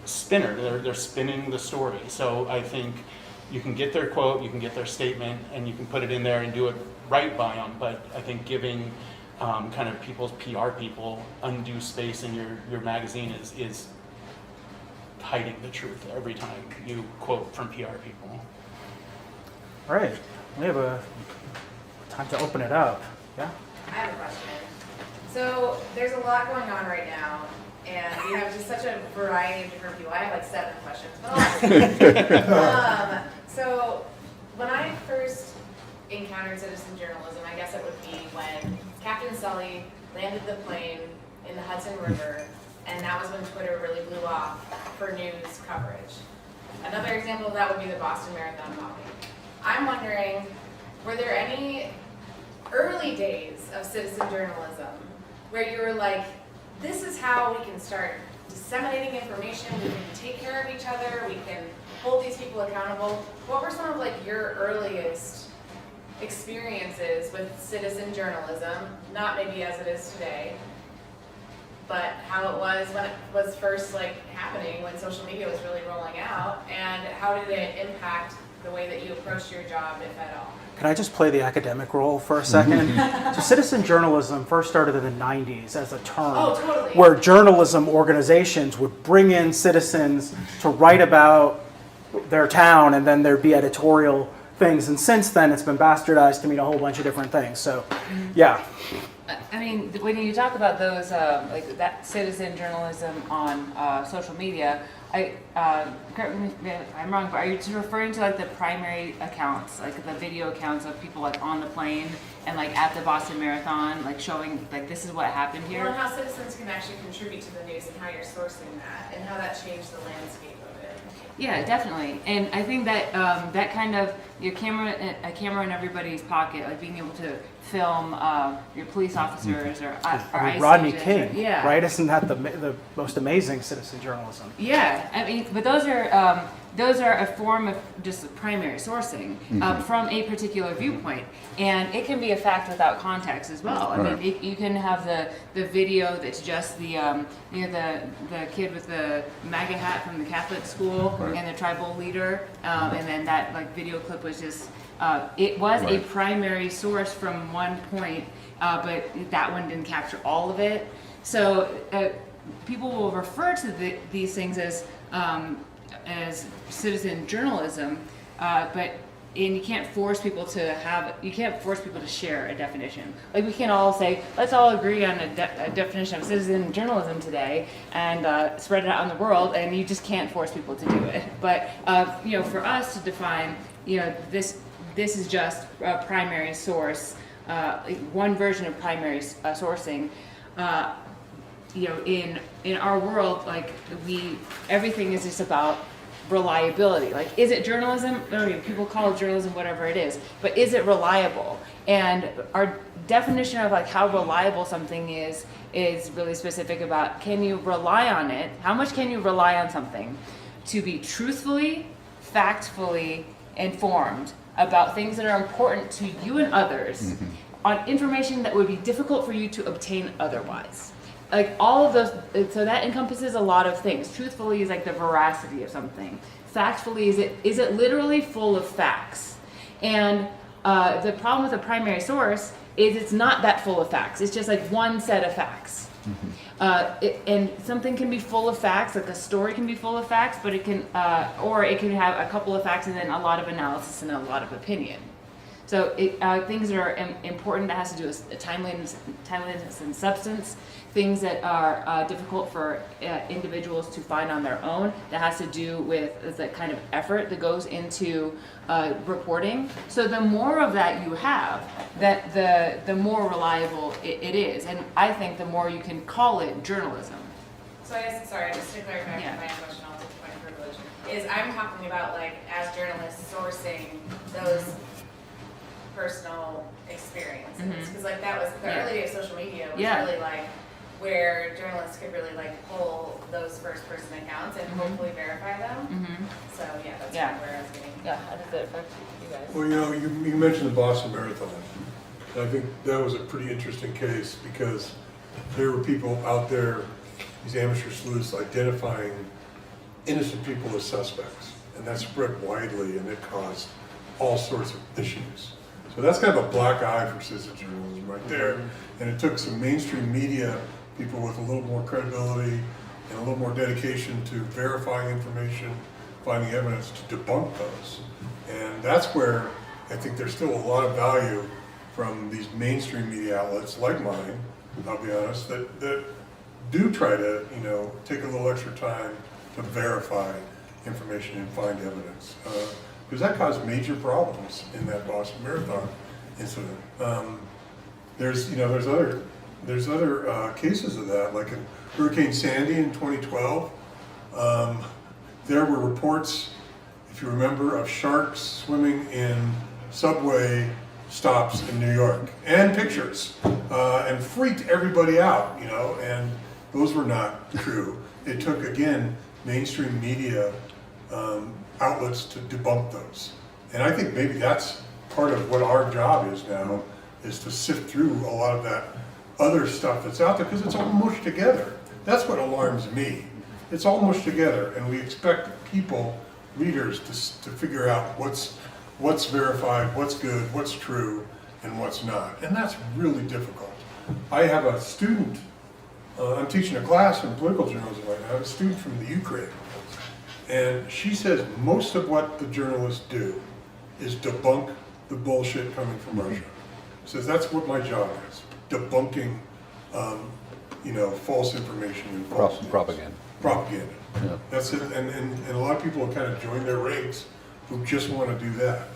spinner. They're spinning the story. So I think you can get their quote, you can get their statement, and you can put it in there and do it right by them. But I think giving kind of people's PR people undue space in your magazine is hiding the truth every time you quote from PR people. All right, we have a time to open it up. Yeah. I have a question. So there's a lot going on right now, and you have just such a variety of different people. I have like 7 questions, but I'll so when I first encountered citizen journalism, I guess it would be when Captain Sully landed the plane in the Hudson River, and that was when Twitter really blew off for news coverage. Another example of that would be the Boston Marathon bombing. I'm wondering, were there any early days of citizen journalism where you were like, this is how we can start disseminating information, we can take care of each other, we can hold these people accountable? What were some of like your earliest experiences with citizen journalism, not maybe as it is today, but how it was when it was first like happening, when social media was really rolling out, and how did it impact the way that you approached your job, if at all? Can I just play the academic role for a second? So citizen journalism first started in the 90s as a term. Oh, totally. Where journalism organizations would bring in citizens to write about their town, and then there'd be editorial things. And since then, it's been bastardized to mean a whole bunch of different things. So, yeah. I mean, when you talk about those, like that citizen journalism on social media, correct me if I'm wrong, but are you just referring to like the primary accounts, like the video accounts of people like on the plane and like at the Boston Marathon, like showing like this is what happened here? Well, and how citizens can actually contribute to the news and how you're sourcing that and how that changed the landscape of it. Yeah, definitely. And I think that that kind of a camera in everybody's pocket, like being able to film your police officers or ICE Rodney agents, King, yeah. right? Isn't that the most amazing citizen journalism? Yeah, I mean, but those are a form of just primary sourcing from a particular viewpoint, and it can be a fact without context as well. I mean, you can have the video that's just the the kid with the MAGA hat from the Catholic school and the tribal leader, and then that like video clip was just it was a primary source from one point, but that one didn't capture all of it. So people will refer to these things as citizen journalism, but you can't force people to share a definition. Like we can't all say, let's all agree on a definition of citizen journalism today and spread it out in the world, and you just can't force people to do it. But for us to define, this is just a primary source, one version of primary sourcing. In our world, like everything is just about reliability. Like, is it journalism? I mean, people call it journalism, whatever it is, but is it reliable? And our definition of like how reliable something is really specific about, can you rely on it? How much can you rely on something to be truthfully, factfully informed about things that are important to you and others on information that would be difficult for you to obtain otherwise? Like all of those, so that encompasses a lot of things. Truthfully is like the veracity of something. Factfully is it literally full of facts? And the problem with a primary source is it's not that full of facts. It's just like one set of facts. And something can be full of facts, like a story can be full of facts, but it can, or it can have a couple of facts and then a lot of analysis and a lot of opinion. So things that are important that has to do with timeliness and substance, things that are difficult for individuals to find on their own, that has to do with the kind of effort that goes into reporting. So the more of that you have, that the more reliable it is. And I think the more you can call it journalism. So I guess, sorry, just to clarify Yeah. my question, I'll take the point of privilege, is I'm talking about, like, as journalists sourcing those personal experiences. Because like that was, the Yeah. early days of social media was Yeah. really like where journalists could really like pull those first person accounts and hopefully verify them. So yeah, that's Yeah. kind of where I was getting. Yeah, how does that affect you guys? Well, you mentioned the Boston Marathon. And I think that was a pretty interesting case because there were people out there, these amateur sleuths, identifying innocent people as suspects. And that spread widely and it caused all sorts of issues. So that's kind of a black eye for citizen journalism right there. And it took some mainstream media, people with a little more credibility and a little more dedication to verifying information, finding evidence to debunk those. And that's where I think there's still a lot of value from these mainstream media outlets like mine, I'll be honest, that do try to, take a little extra time to verify information and find evidence. Because that caused major problems in that Boston Marathon incident. There's other cases of that, like in Hurricane Sandy in 2012. There were reports, if you remember, of sharks swimming in subway stops in New York, and pictures, and freaked everybody out, and those were not true. It took, again, mainstream media outlets to debunk those. And I think maybe that's part of what our job is now, is to sift through a lot of that other stuff that's out there, because it's all mushed together. That's what alarms me. It's all mushed together, and we expect people, readers, to figure out what's verified, what's good, what's true, and what's not. And that's really difficult. I have a student, I'm teaching a class in political journalism right now, I have a student from the Ukraine. And she says most of what the journalists do is debunk the bullshit coming from Russia. Says that's what my job is, debunking, false information and false news. Propaganda. Propaganda. Yeah. That's it. And a lot of people have kind of joined their ranks who just want to do that.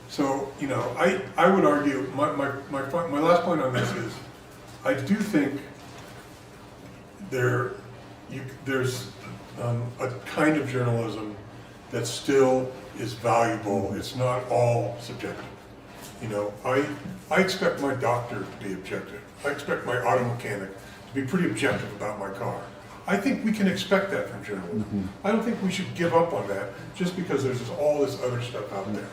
So, I would argue, my last point on this is, I do think there's a kind of journalism that still is valuable. It's not all subjective. I expect my doctor to be objective. I expect my auto mechanic to be pretty objective about my car. I think we can expect that from journalism. I don't think we should give up on that just because there's all this other stuff out there.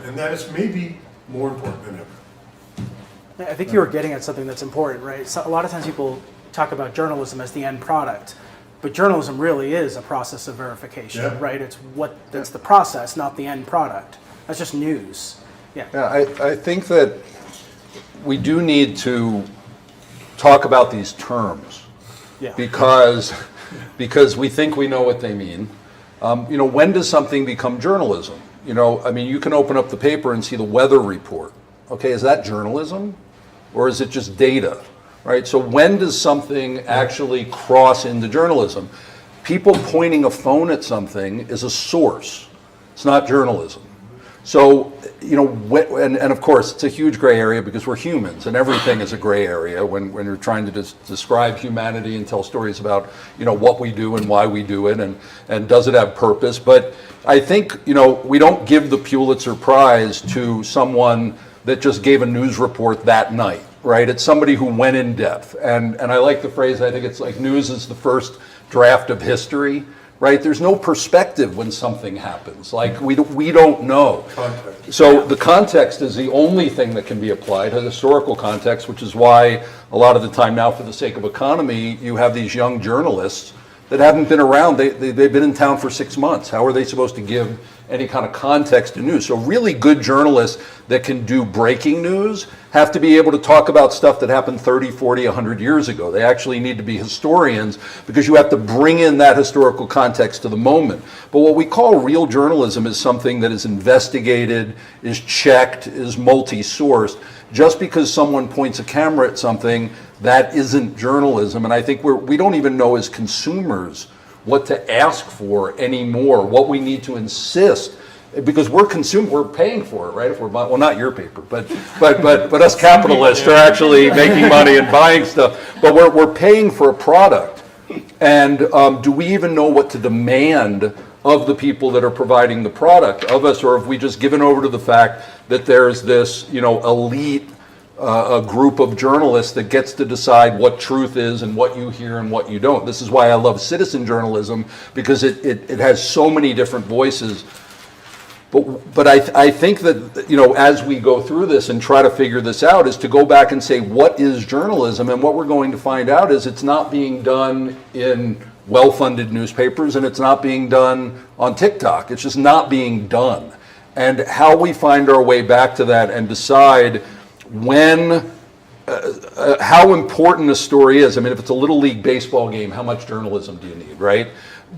And that is maybe more important than ever. I think you were getting at something that's important, right? So a lot of times people talk about journalism as the end product, but journalism really is a process of verification, Yeah. right? That's the process, not the end product. That's just news. Yeah. Yeah, I think that we do need to talk about these terms. Yeah. Because we think we know what they mean. When does something become journalism? You can open up the paper and see the weather report. Okay, is that journalism? Or is it just data? Right? So when does something actually cross into journalism? People pointing a phone at something is a source. It's not journalism. So, and of course, it's a huge gray area because we're humans, and everything is a gray area when you're trying to describe humanity and tell stories about, what we do and why we do it, and does it have purpose. But I think, we don't give the Pulitzer Prize to someone that just gave a news report that night, right? It's somebody who went in depth. And I like the phrase, I think it's like news is the first draft of history. Right? There's no perspective when something happens. Like, we don't know. Context. So the context is the only thing that can be applied, a historical context, which is why a lot of the time now, for the sake of economy, you have these young journalists that haven't been around. They've been in town for 6 months. How are they supposed to give any kind of context to news? So really good journalists that can do breaking news have to be able to talk about stuff that happened 30, 40, 100 years ago. They actually need to be historians because you have to bring in that historical context to the moment. But what we call real journalism is something that is investigated, is checked, is multi-sourced. Just because someone points a camera at something, that isn't journalism. And I think we don't even know as consumers what to ask for anymore, what we need to insist, because we're paying for it, right? If we're buying, well, not your paper, but us capitalists are actually making money and buying stuff. But we're paying for a product, and do we even know what to demand of the people that are providing the product of us, or have we just given over to the fact that there's this, elite a group of journalists that gets to decide what truth is and what you hear and what you don't. This is why I love citizen journalism, because it has so many different voices. But I think that, as we go through this and try to figure this out, is to go back and say, what is journalism? And what we're going to find out is it's not being done in well-funded newspapers, and it's not being done on TikTok. It's just not being done. And how we find our way back to that and decide when, how important a story is. I mean, if it's a little league baseball game, how much journalism do you need, right?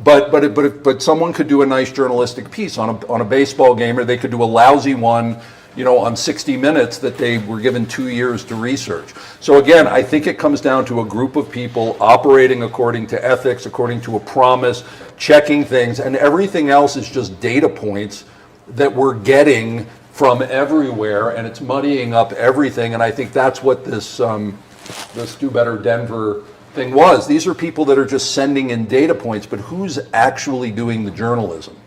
But someone could do a nice journalistic piece on a baseball game, or they could do a lousy one, on 60 Minutes that they were given 2 years to research. So again, I think it comes down to a group of people operating according to ethics, according to a promise, checking things, and everything else is just data points that we're getting from everywhere, and it's muddying up everything. And I think that's what this Do Better Denver thing was. These are people that are just sending in data points, but who's actually doing the journalism?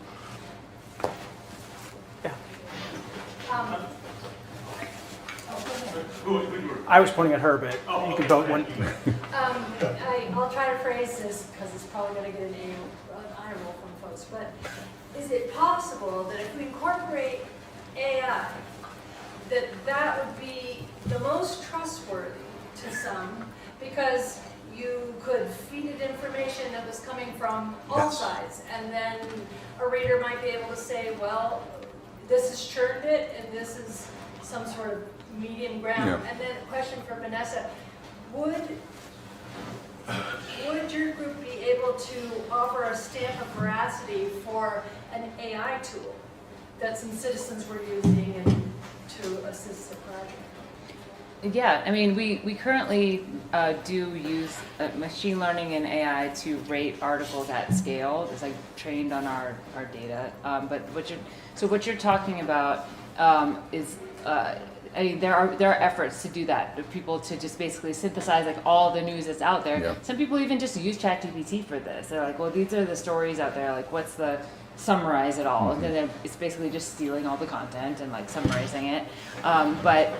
I was pointing at her, but you can vote one. I'll try to phrase this because it's probably going to get an eye roll from folks. But is it possible that if we incorporate AI, that would be the most trustworthy to some, because you could feed it information that was coming from all sides, and then a reader might be able to say, well, this has churned it, and this is some sort of medium ground. Yeah. And then a question for Vanessa: would your group be able to offer a stamp of veracity for an AI tool that some citizens were using and to assist the project? Yeah, I mean, we currently do use machine learning and AI to rate articles at scale. It's like trained on our data. But what you're talking about is. I mean, there are efforts to do that, for people to just basically synthesize like all the news that's out there. Yeah. Some people even just use ChatGPT for this. They're like, well, these are the stories out there. Like, what's the summarize it all? And then it's basically just stealing all the content and like summarizing it. But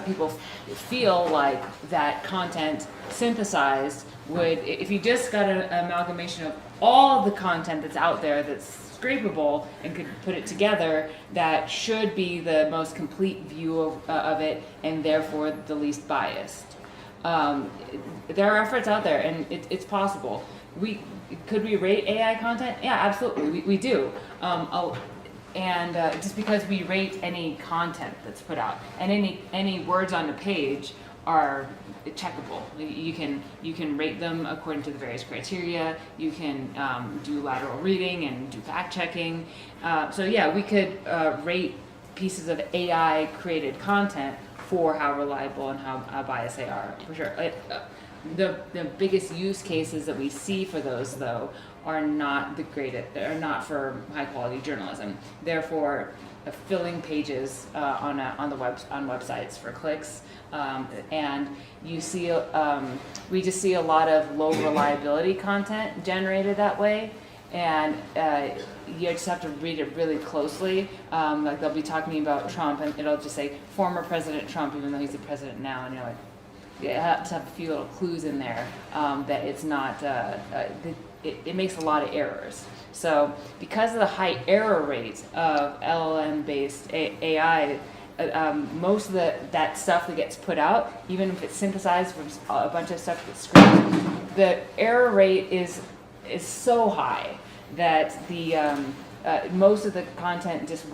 people feel like that content synthesized would, if you just got an amalgamation of all the content that's out there that's scrapable and could put it together, that should be the most complete view of it, and therefore the least biased. There are efforts out there, and it's possible. Could we rate AI content? Yeah, absolutely, we do. And just because we rate any content that's put out, and any words on the page are checkable. You can rate them according to the various criteria. You can do lateral reading and do fact checking. So yeah, we could rate pieces of AI created content for how reliable and how biased they are, for sure. The biggest use cases that we see for those, though, are not the greatest. They're not for high quality journalism. Therefore, filling pages on websites for clicks, and you see we just see a lot of low reliability content generated that way, and you just have to read it really closely. Like they'll be talking about Trump, and it'll just say former President Trump, even though he's the president now, and you're like, you have to have a few little clues in there that it's not. It makes a lot of errors. So because of the high error rate of LLM-based AI, most of that stuff that gets put out, even if it's synthesized from a bunch of stuff that's scraped, the error rate is is so high that the most of the content just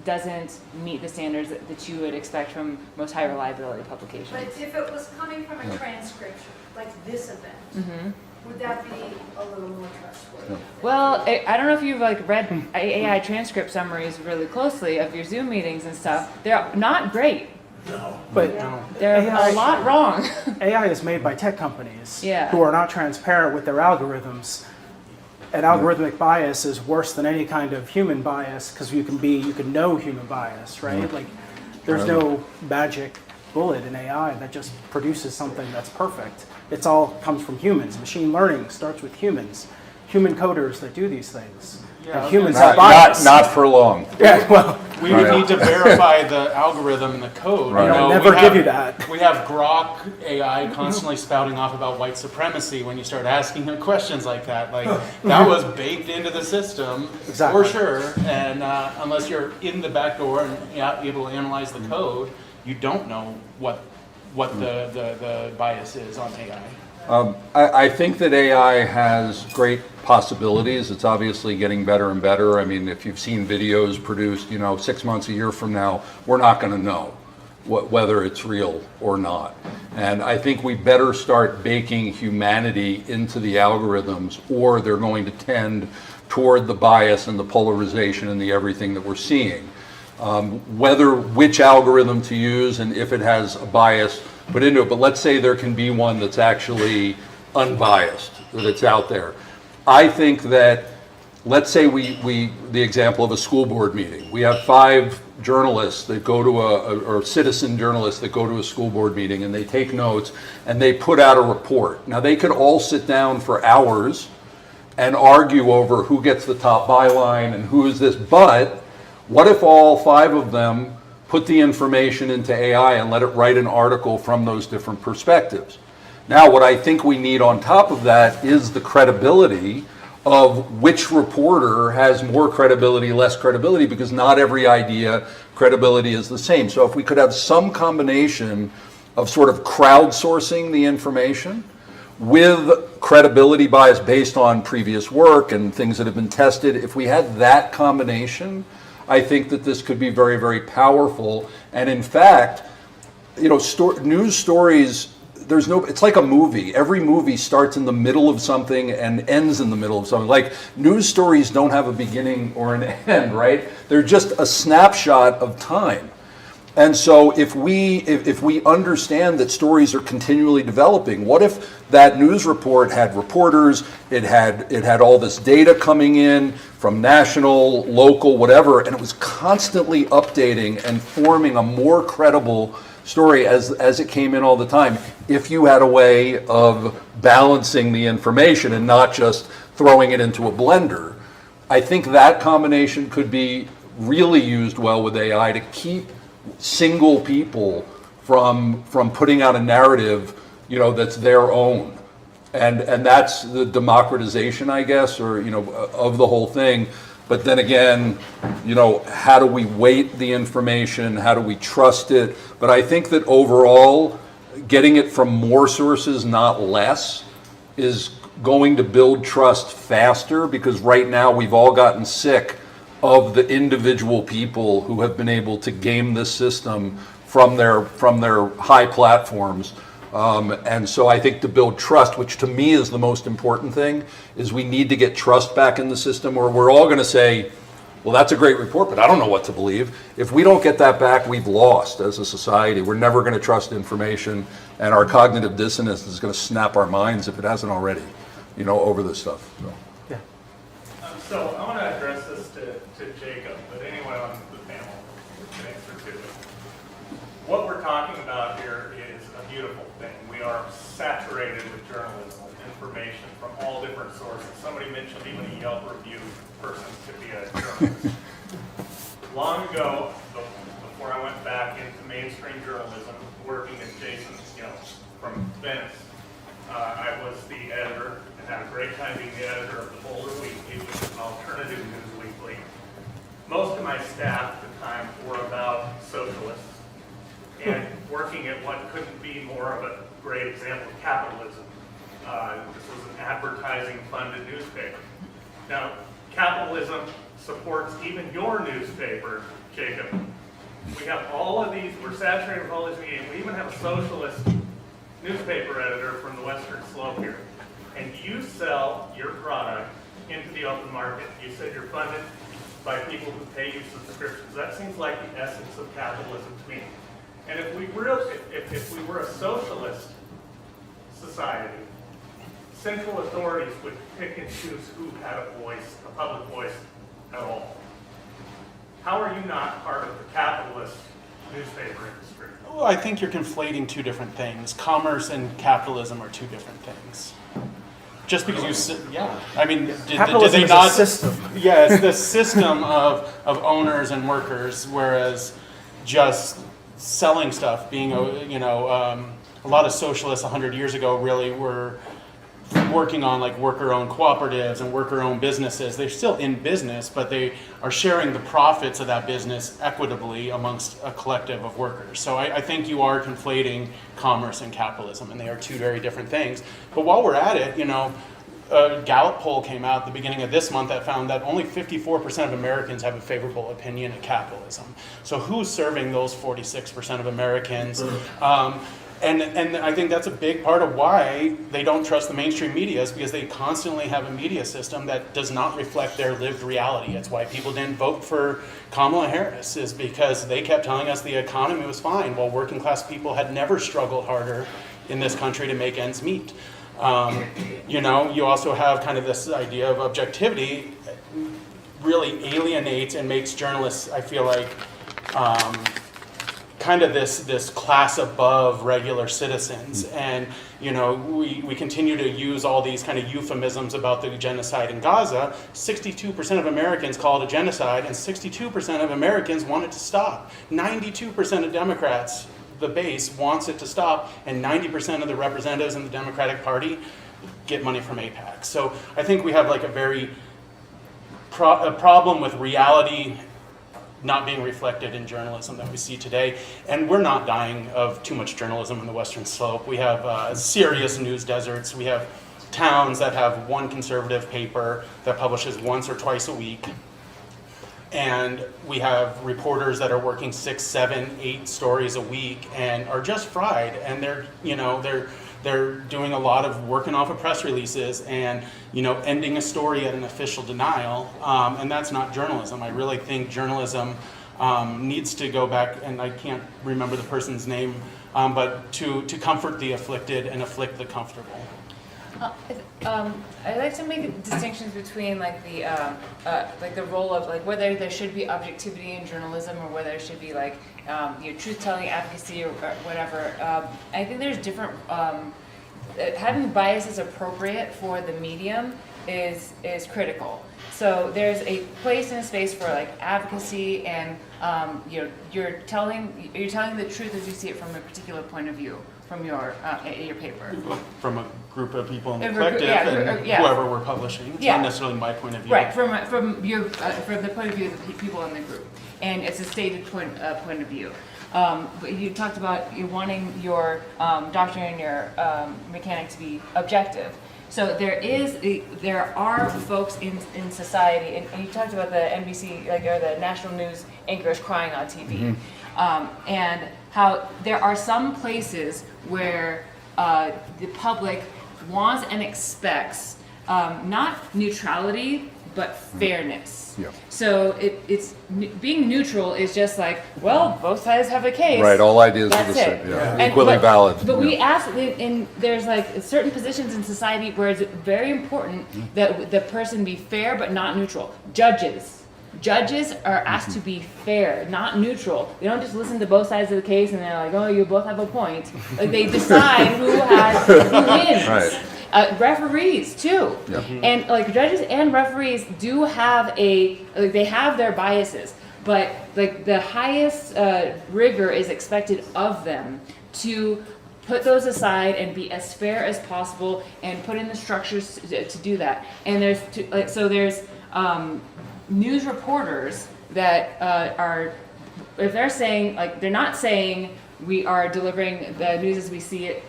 doesn't meet the standards that you would expect from most high reliability publications. But if it was coming from a transcription, like this event, would that be a little more trustworthy? Well, I don't know if you've like read AI transcript summaries really closely of your Zoom meetings and stuff. They're not great. But They're a lot wrong. AI is made by tech companies Yeah. who are not transparent with their algorithms. And algorithmic bias is worse than any kind of human bias because you can know human bias, right? Like, there's no magic bullet in AI that just produces something that's perfect. It's all comes from humans. Machine learning starts with humans, human coders that do these things. And humans have bias. Not for long. Yeah, well, We would need to verify the algorithm and the code. Right. You know, They'll never we give you that. We have Grok AI constantly spouting off about white supremacy when you start asking him questions like that. Like, that was baked into the system, Exactly. for sure. And unless you're in the back door and able to analyze the code, you don't know what the bias is on AI. I think that AI has great possibilities. It's obviously getting better and better. I mean, if you've seen videos produced, 6 months, a year from now, we're not going to know whether it's real or not. And I think we better start baking humanity into the algorithms, or they're going to tend toward the bias and the polarization and the everything that we're seeing. Which algorithm to use and if it has a bias put into it, but let's say there can be one that's actually unbiased, that it's out there. I think that, let's say the example of a school board meeting. We have 5 journalists that go to or citizen journalists that go to a school board meeting and they take notes and they put out a report. Now they could all sit down for hours and argue over who gets the top byline and who is this, but what if all 5 of them put the information into AI and let it write an article from those different perspectives? Now, what I think we need on top of that is the credibility of which reporter has more credibility, less credibility, because not every idea credibility is the same. So if we could have some combination of sort of crowdsourcing the information with credibility bias based on previous work and things that have been tested, if we had that combination, I think that this could be very, very powerful. And in fact, news stories, it's like a movie. Every movie starts in the middle of something and ends in the middle of something. Like, news stories don't have a beginning or an end, right? They're just a snapshot of time. And so if we understand that stories are continually developing, what if that news report had reporters, it had all this data coming in from national, local, whatever, and it was constantly updating and forming a more credible story as it came in all the time, if you had a way of balancing the information and not just throwing it into a blender. I think that combination could be really used well with AI to keep single people from putting out a narrative, that's their own. And that's the democratization, I guess, or, of the whole thing. But then again, how do we weight the information? How do we trust it? But I think that overall, getting it from more sources, not less, is going to build trust faster, because right now we've all gotten sick of the individual people who have been able to game this system from their high platforms. And so I think to build trust, which to me is the most important thing, is we need to get trust back in the system, or we're all going to say, well, that's a great report, but I don't know what to believe. If we don't get that back, we've lost as a society. We're never going to trust information, and our cognitive dissonance is going to snap our minds, if it hasn't already, over this stuff. So. So I want to address this to Jacob, but anyone on the panel can answer too. What we're talking about here is a beautiful thing. We are saturated with journalism, information from all different sources. Somebody mentioned even a Yelp review person could be a journalist. Long ago, before I went back into mainstream journalism, working at Jason's, from Venice, I was the editor and had a great time being the editor of the Boulder Weekly, which is an alternative news weekly. Most of my staff at the time were about socialists and working at what couldn't be more of a great example of capitalism This was an advertising-funded newspaper. Now, capitalism supports even your newspaper, Jacob. We have all of these, we're saturated with all these media. We even have a socialist newspaper editor from the Western Slope here. And you sell your product into the open market. You said you're funded by people who pay you subscriptions. That seems like the essence of capitalism to me. And if we were a socialist society, central authorities would pick and choose who had a voice, a public voice at all. How are you not part of the capitalist newspaper industry? Well, I think you're conflating two different things. Commerce and capitalism are two different things. Just because I mean, did Capitalism they is not? a system. Yeah, it's the system of owners and workers, whereas just selling stuff, being a lot of socialists 100 years ago really were working on like worker-owned cooperatives and worker-owned businesses. They're still in business, but they are sharing the profits of that business equitably amongst a collective of workers. So I think you are conflating commerce and capitalism, and they are two very different things. But while we're at it, a Gallup poll came out at the beginning of this month that found that only 54% of Americans have a favorable opinion of capitalism. So who's serving those 46% of Americans? And I think that's a big part of why they don't trust the mainstream media, is because they constantly have a media system that does not reflect their lived reality. It's why people didn't vote for Kamala Harris, is because they kept telling us the economy was fine, while working class people had never struggled harder in this country to make ends meet. You also have kind of this idea of objectivity really alienates and makes journalists, I feel like, kind of this class above regular citizens. And we continue to use all these kind of euphemisms about the genocide in Gaza. 62% of Americans call it a genocide, and 62% of Americans want it to stop. 92% of Democrats, the base, wants it to stop, and 90% of the representatives in the Democratic Party get money from AIPAC. So I think we have like a problem with reality not being reflected in journalism that we see today. And we're not dying of too much journalism in the Western Slope. We have serious news deserts. We have towns that have one conservative paper that publishes once or twice a week. And we have reporters that are working 6, 7, 8 stories a week and are just fried. And they're doing a lot of working off of press releases and ending a story at an official denial, and that's not journalism. I really think journalism needs to go back, and I can't remember the person's name, but to comfort the afflicted and afflict the comfortable. I'd like to make distinctions between like the role of like whether there should be objectivity in journalism or whether there should be like truth-telling, advocacy, or whatever. I think there's different. Having bias is appropriate for the medium is critical. So there's a place and a space for like advocacy, and you're telling the truth as you see it from a particular point of view from your paper. From a group of people in the collective and whoever we're publishing. It's not necessarily my point of view. Right, from the point of view of the people in the group, and it's a stated point of view. But you talked about you wanting your doctor and your mechanic to be objective. So there are folks in society, and you talked about the NBC, or the national news anchors crying on TV, and how there are some places where the public wants and expects not neutrality, but fairness. Yeah. So it's being neutral is just like, well, both sides have a case. Right, all ideas are the That's it. same. Yeah. And- Equally valid. But we ask, and there's like certain positions in society where it's very important that the person be fair but not neutral. Judges are asked to be fair, not neutral. They don't just listen to both sides of the case and they're like, oh, you both have a point. Like they decide who wins. Right. Referees too, Yeah. and like judges and referees do have they have their biases, but like the highest rigor is expected of them to put those aside and be as fair as possible and put in the structures to do that. And there's news reporters that are, if they're saying, like, they're not saying we are delivering the news as we see it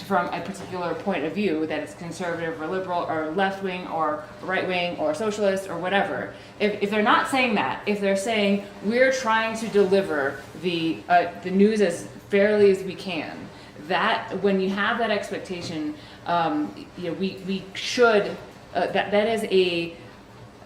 from a particular point of view, that it's conservative or liberal or left-wing or right-wing or socialist or whatever. If they're not saying that, if they're saying we're trying to deliver the news as fairly as we can, that when you have that expectation, we should, that is a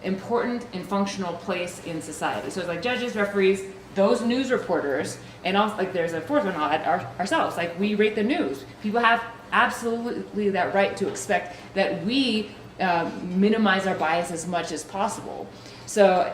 important and functional place in society. So it's like judges, referees, those news reporters, and also like there's a fourth one, ourselves, like we rate the news. People have absolutely that right to expect that we minimize our bias as much as possible. So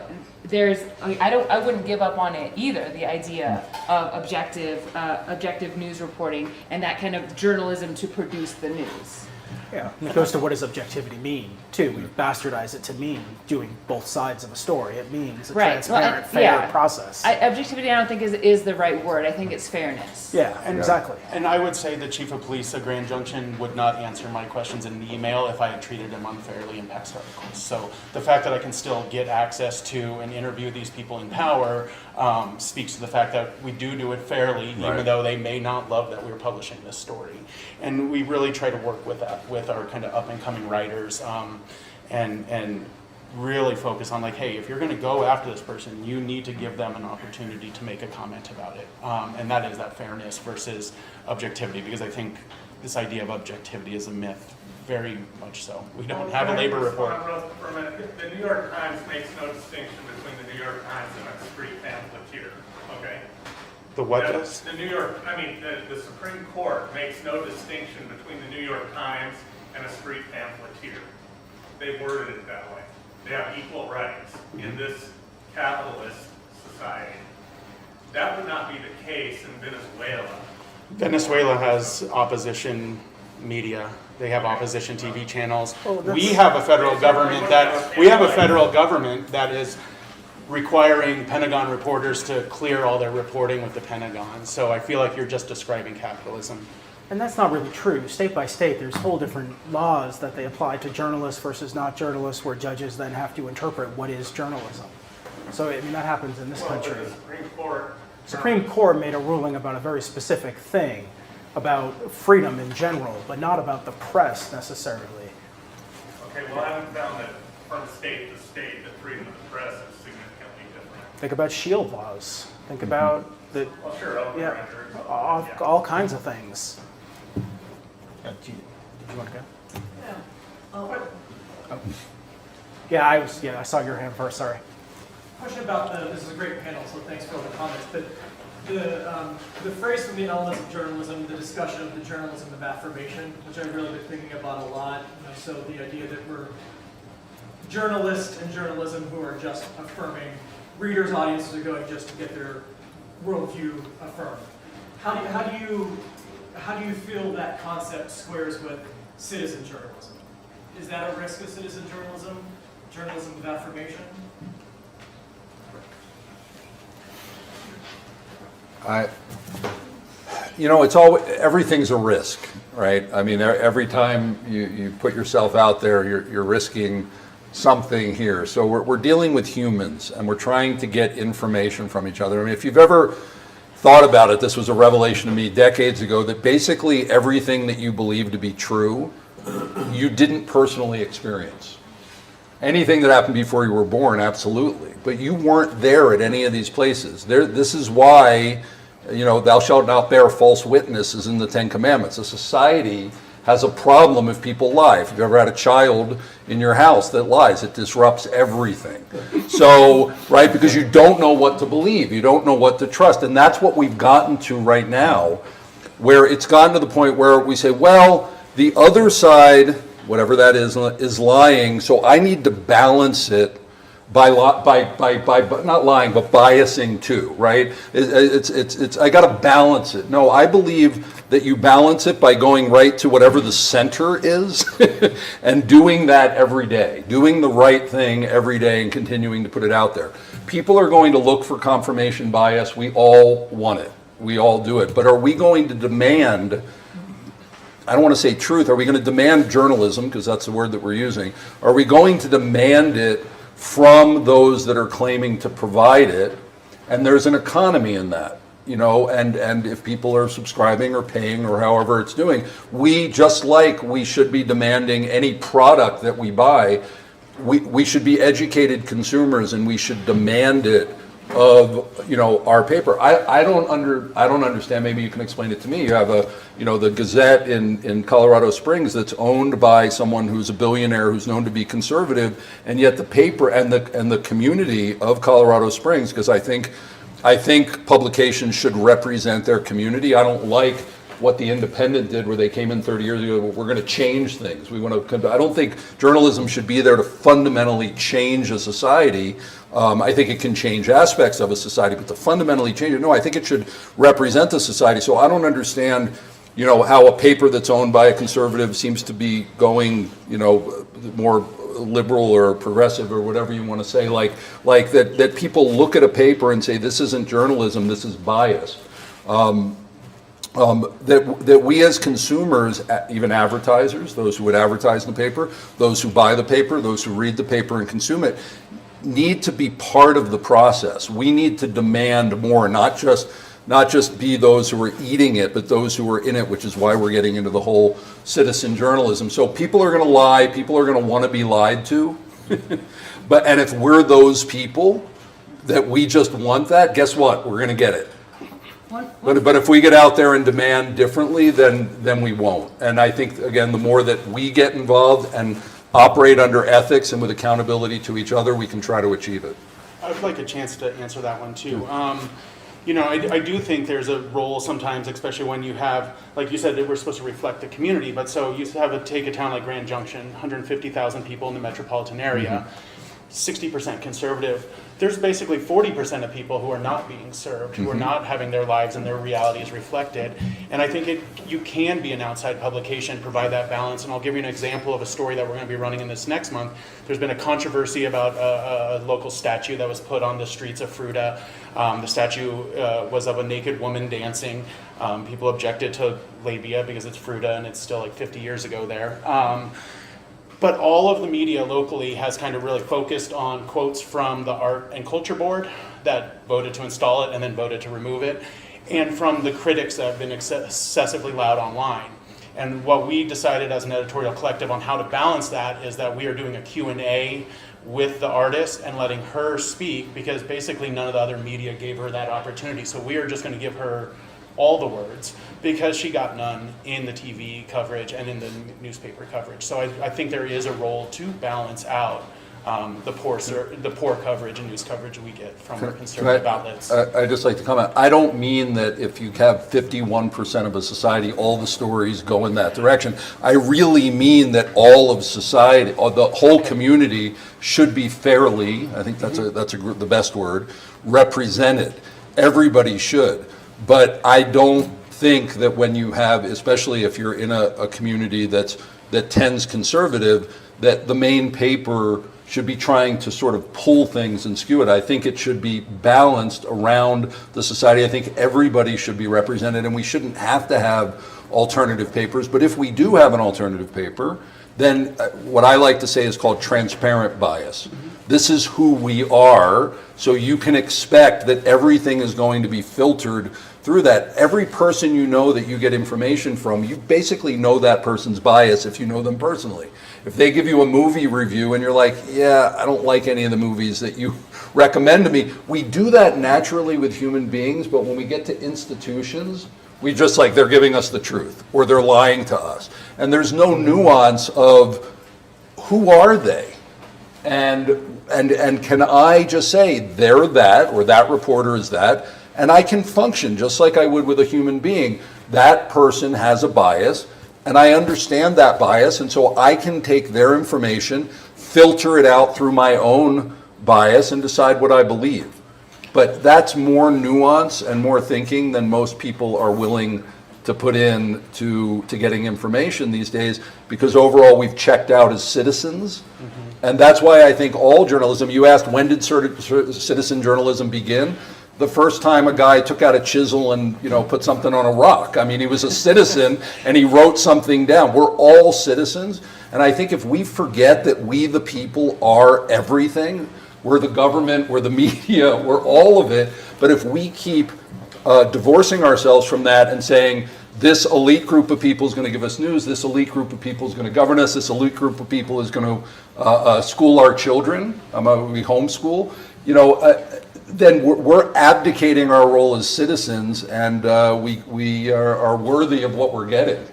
I wouldn't give up on it either, the idea of objective news reporting and that kind of journalism to produce the news. Yeah, and it goes to what does objectivity mean, too. We've bastardized it to mean doing both sides of a story. It means a transparent, fair process. Objectivity, I don't think is the right word. I think it's fairness. Yeah, exactly. And I would say the chief of police of Grand Junction would not answer my questions in an email if I had treated him unfairly in past articles. So the fact that I can still get access to and interview these people in power speaks to the fact that we do it fairly, even though they may not love that we're publishing this story. And we really try to work with that, with our kind of up and coming writers, and really focus on like, hey, if you're going to go after this person, you need to give them an opportunity to make a comment about it. And that is that fairness versus objectivity, because I think this idea of objectivity is a myth, very much so. We don't have a labor report. For a minute. The New York Times makes no distinction between the New York Times and a street pamphleteer, okay? The what does? The New York, the Supreme Court makes no distinction between the New York Times and a street pamphleteer. They worded it that way. They have equal rights in this capitalist society. That would not be the case in Venezuela. Venezuela has opposition media. They have opposition TV channels. We have a federal government that is requiring Pentagon reporters to clear all their reporting with the Pentagon. So I feel like you're just describing capitalism. And that's not really true. State by state, there's whole different laws that they apply to journalists versus not journalists, where judges then have to interpret what is journalism. So, I mean, that happens in this country. The Supreme Court made a ruling about a very specific thing, about freedom in general, but not about the press necessarily. Okay, well, I haven't found that from state to state that freedom of the press is significantly different. Think about shield laws. Think about the, Well, sure, all kinds of things. Did you want to go? Yeah. Yeah, I saw your hand first, sorry. Question about this is a great panel, so thanks for all the comments, but the phrase from the elements of journalism, the discussion of the journalism of affirmation, which I've really been thinking about a lot, so the idea that we're journalists and journalism who are just affirming, readers' audiences are going just to get their worldview affirmed. How do you feel that concept squares with citizen journalism? Is that a risk of citizen journalism, journalism of affirmation? It's always, everything's a risk, right? I mean, every time you put yourself out there, you're risking something here. So we're dealing with humans, and we're trying to get information from each other. I mean, if you've ever thought about it, this was a revelation to me decades ago, that basically everything that you believe to be true, you didn't personally experience. Anything that happened before you were born, absolutely. But you weren't there at any of these places. This is why, thou shalt not bear false witnesses in the Ten Commandments. A society has a problem if people lie. If you've ever had a child in your house that lies, it disrupts everything. So, right, because you don't know what to believe. You don't know what to trust. And that's what we've gotten to right now, where it's gotten to the point where we say, well, the other side, whatever that is lying, so I need to balance it by not lying, but biasing too, right? It's I got to balance it. No, I believe that you balance it by going right to whatever the center is and doing that every day, doing the right thing every day and continuing to put it out there. People are going to look for confirmation bias. We all want it. We all do it. But are we going to demand, I don't want to say truth, are we going to demand journalism, because that's the word that we're using, are we going to demand it from those that are claiming to provide it? And there's an economy in that. you know, and if people are subscribing or paying or however it's doing, we, just like we should be demanding any product that we buy, we should be educated consumers, and we should demand it of, you know, our paper. I don't understand, maybe you can explain it to me. You have the Gazette in Colorado Springs that's owned by someone who's a billionaire who's known to be conservative, and yet the paper and the community of Colorado Springs, because I think publications should represent their community. I don't like what the Independent did, where they came in 30 years ago, we're going to change things. We want to. I don't think journalism should be there to fundamentally change a society. I think it can change aspects of a society, but to fundamentally change it, no, I think it should represent the society. So I don't understand, you know, how a paper that's owned by a conservative seems to be going, you know, more liberal or progressive or whatever you want to say, like that people look at a paper and say, this isn't journalism, this is bias. That we as consumers, even advertisers, those who would advertise in the paper, those who buy the paper, those who read the paper and consume it, need to be part of the process. We need to demand more, not just be those who are eating it, but those who are in it, which is why we're getting into the whole citizen journalism. So people are going to lie, people are going to want to be lied to, and if we're those people that we just want that, guess what? We're going to get it. But if we get out there and demand differently, then we won't. And I think, again, the more that we get involved and operate under ethics and with accountability to each other, we can try to achieve it. I would like a chance to answer that one too. You know, I do think there's a role sometimes, especially when you have, like you said, that we're supposed to reflect the community, but so you take a town like Grand Junction, 150,000 people in the metropolitan area, 60% conservative. There's basically 40% of people who are not being served, who are not having their lives and their realities reflected. And I think you can be an outside publication, provide that balance. And I'll give you an example of a story that we're going to be running in this next month. There's been a controversy about a local statue that was put on the streets of Fruta. The statue was of a naked woman dancing. People objected to labia because it's Fruta and it's still like 50 years ago there. But all of the media locally has kind of really focused on quotes from the Art and Culture Board that voted to install it and then voted to remove it, and from the critics that have been excessively loud online. And what we decided as an editorial collective on how to balance that is that we are doing a Q&A with the artist and letting her speak, because basically none of the other media gave her that opportunity. So we are just going to give her all the words, because she got none in the TV coverage and in the newspaper coverage. So I think there is a role to balance out the poor coverage and news coverage we get from our conservative outlets. I'd just like to comment. I don't mean that if you have 51% of a society, all the stories go in that direction. I really mean that all of society, the whole community, should be fairly, I think that's the best word, represented. Everybody should. But I don't think that when you have, especially if you're in a community that tends conservative, that the main paper should be trying to sort of pull things and skew it. I think it should be balanced around the society. I think everybody should be represented, and we shouldn't have to have alternative papers. But if we do have an alternative paper, then what I like to say is called transparent bias. This is who we are, so you can expect that everything is going to be filtered through that. Every person you know that you get information from, you basically know that person's bias if you know them personally. If they give you a movie review and you're like, yeah, I don't like any of the movies that you recommend to me, we do that naturally with human beings, but when we get to institutions, we just like, they're giving us the truth, or they're lying to us. And there's no nuance of who are they? And can I just say they're that, or that reporter is that, and I can function just like I would with a human being. That person has a bias, and I understand that bias, and so I can take their information, filter it out through my own bias, and decide what I believe. But that's more nuance and more thinking than most people are willing to put in to getting information these days, because overall we've checked out as citizens. And that's why I think all journalism, you asked when did citizen journalism begin? The first time a guy took out a chisel and put something on a rock. I mean, he was a citizen and he wrote something down. We're all citizens, and I think if we forget that we the people are everything, we're the government, we're the media, we're all of it. But if we keep divorcing ourselves from that and saying, this elite group of people is going to give us news, this elite group of people is going to govern us, this elite group of people is going to school our children, we homeschool, then we're abdicating our role as citizens, and we are worthy of what we're getting.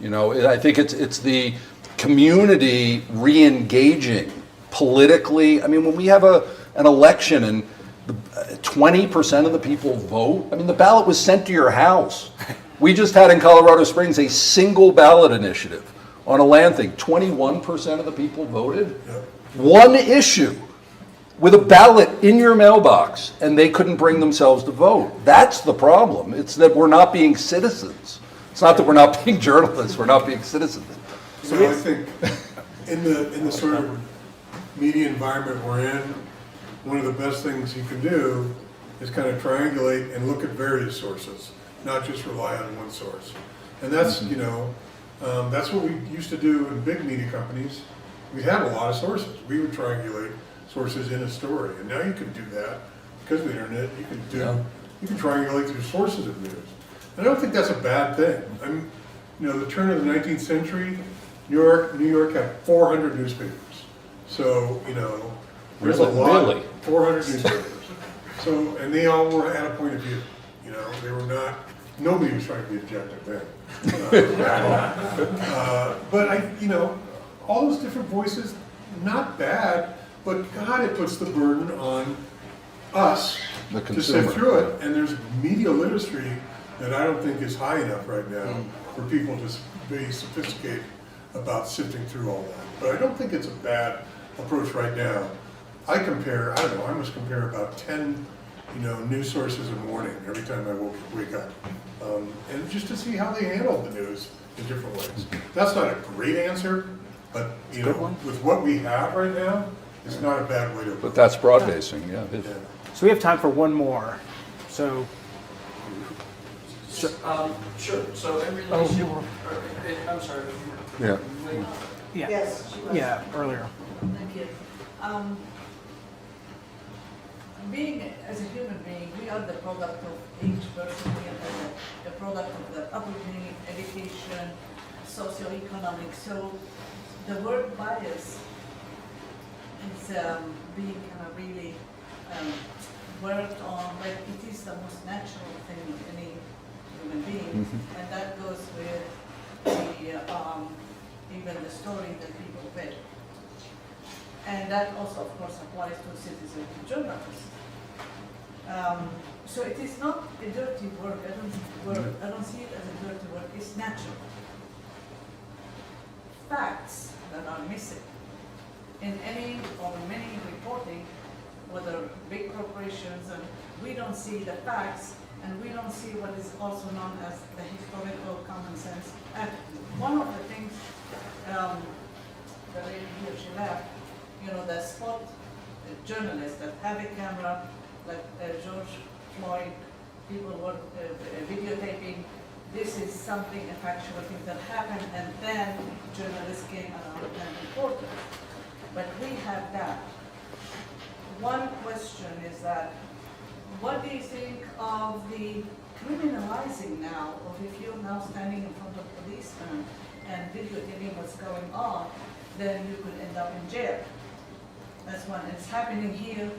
I think it's the community re-engaging politically. I mean, when we have an election and 20% of the people vote, I mean, the ballot was sent to your house. We just had in Colorado Springs a single ballot initiative on a land thing. 21% of the people voted. Yep. One issue with a ballot in your mailbox, and they couldn't bring themselves to vote. That's the problem. It's that we're not being citizens. It's not that we're not being journalists, we're not being citizens. I think in the sort of media environment we're in, one of the best things you can do is kind of triangulate and look at various sources, not just rely on one source. And that's, that's what we used to do in big media companies. We had a lot of sources. We would triangulate sources in a story. And now you can do that because of the internet. You can triangulate through sources of news. And I don't think that's a bad thing. The turn of the 19th century, New York had 400 newspapers. So, there's a lot. Really? 400 newspapers. So, and they all had a point of view. They were not, nobody was trying to be objective then. But all those different voices, not bad, but God, it puts the burden on us The to consumer. sift through it. And there's media literacy that I don't think is high enough right now for people to be sophisticated about sifting through all that. But I don't think it's a bad approach right now. I must compare about 10 news sources in the morning every time I wake up. And just to see how they handle the news in different ways. That's not a great answer, but with what we have right now, it's not a bad way to. But that's broad basing, yeah. So we have time for one more. So, Sure. So in relation, I'm sorry. Yeah. yeah, Yes. yeah, earlier. Thank you. Being as a human being, we are the product of each person. We are the product of the upbringing, education, socioeconomic. So the word bias is being kind of really worked on, like it is the most natural thing of any human being, and that goes with the even the story that people read. And that also, of course, applies to citizen journalists. So it is not a dirty word. I don't see it as a dirty word. It's natural. Facts that are missing in any or many reporting, whether big corporations, and we don't see the facts, and we don't see what is also known as the historical common sense attitude. One of the things the lady here, she left, the spot journalists that have a camera, like George Floyd, people were videotaping. This is something, a factual thing that happened, and then journalists came around and reported. But we have that. One question is that, what do you think of the criminalizing now of if you're now standing in front of a policeman and videotaping what's going on, then you could end up in jail. That's one. It's happening here.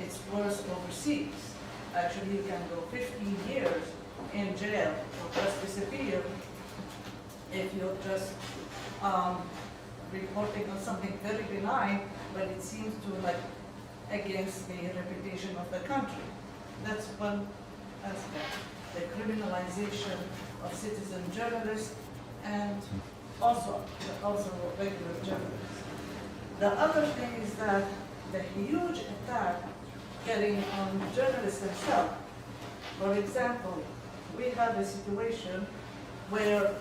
It's worse overseas. Actually, you can go 15 years in jail or just disappear if you're just reporting on something very benign, but it seems to against the reputation of the country. That's one aspect. The criminalization of citizen journalists and also regular journalists. The other thing is that the huge attack getting on journalists themselves. For example, we have a situation where,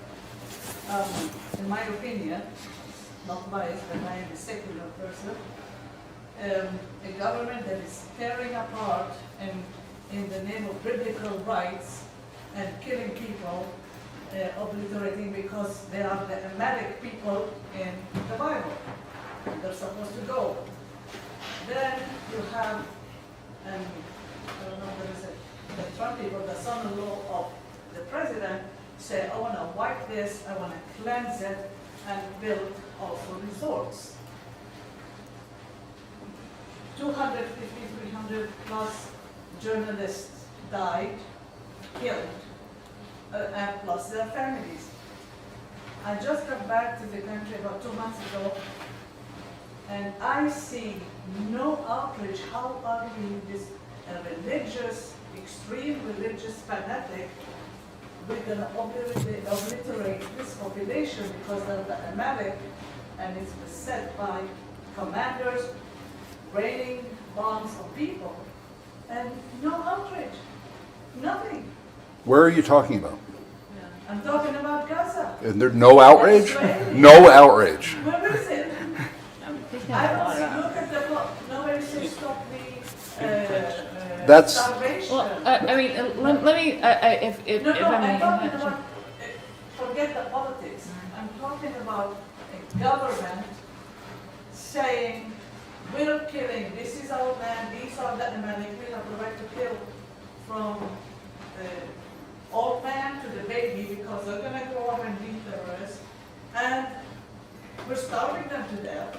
in my opinion, not biased, but I am a secular person, a government that is tearing apart in the name of biblical rights and killing people, obliterating because they are the Amalek people in the Bible. They're supposed to go. Then you have, and I don't know what is it, the Trump people, the son-in-law of the president, say, I want to wipe this, I want to cleanse it, and build also resorts. 250, 300 plus journalists died, killed, and plus their families. I just got back to the country about 2 months ago, and I see no outrage how ugly this religious, extreme religious fanatic, we're going to obliterate this population because they're dynamic, and it's beset by commanders raining bombs on people, and no outrage, nothing. Where are you talking about? I'm talking about Gaza. And there's no outrage? Israeli. No outrage. Where is it? I don't see, look at the clock. Nobody says stop the That's- starvation. Well, I mean, let me, if No, I I'm may. talking about, forget the politics. I'm talking about a government saying, we're killing, this is our land, these are the American, we have the right to kill from the old man to the baby because they're gonna grow up and be terrorists. And we're starving them to death.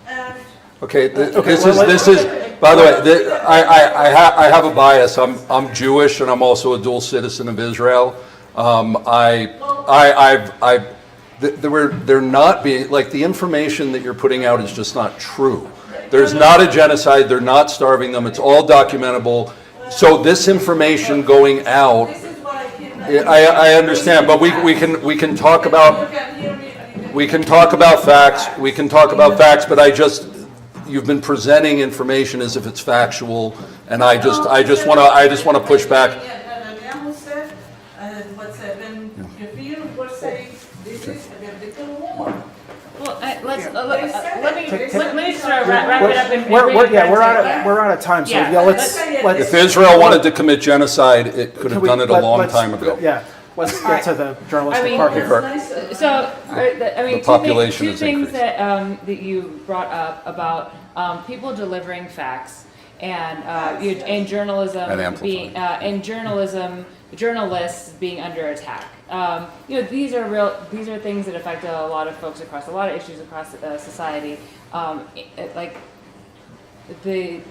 And Okay, this is, by the way, I have a bias. I'm Jewish and I'm also a dual citizen of Israel. They're not being, like, the information that you're putting out is just not true. There's not a genocide, they're not starving them, it's all documentable. So this information going out, this is what I hear. I understand, but we can talk about, we can talk about facts, but you've been presenting information as if it's factual, and I just want to push back. Netanyahu said, when Gavir was saying, this is a biblical war. Well, let me sort of wrap it up and We're out of time, so Yeah. yeah, let's If Israel wanted to commit genocide, it could have done it a long time ago. Yeah, let's get to the journalistic I mean, part here. So, I mean, The population two has things increased. that you brought up about people delivering facts and journalism And amplifying. being journalists being under attack. These are things that affect a lot of folks across a lot of issues across society. Like the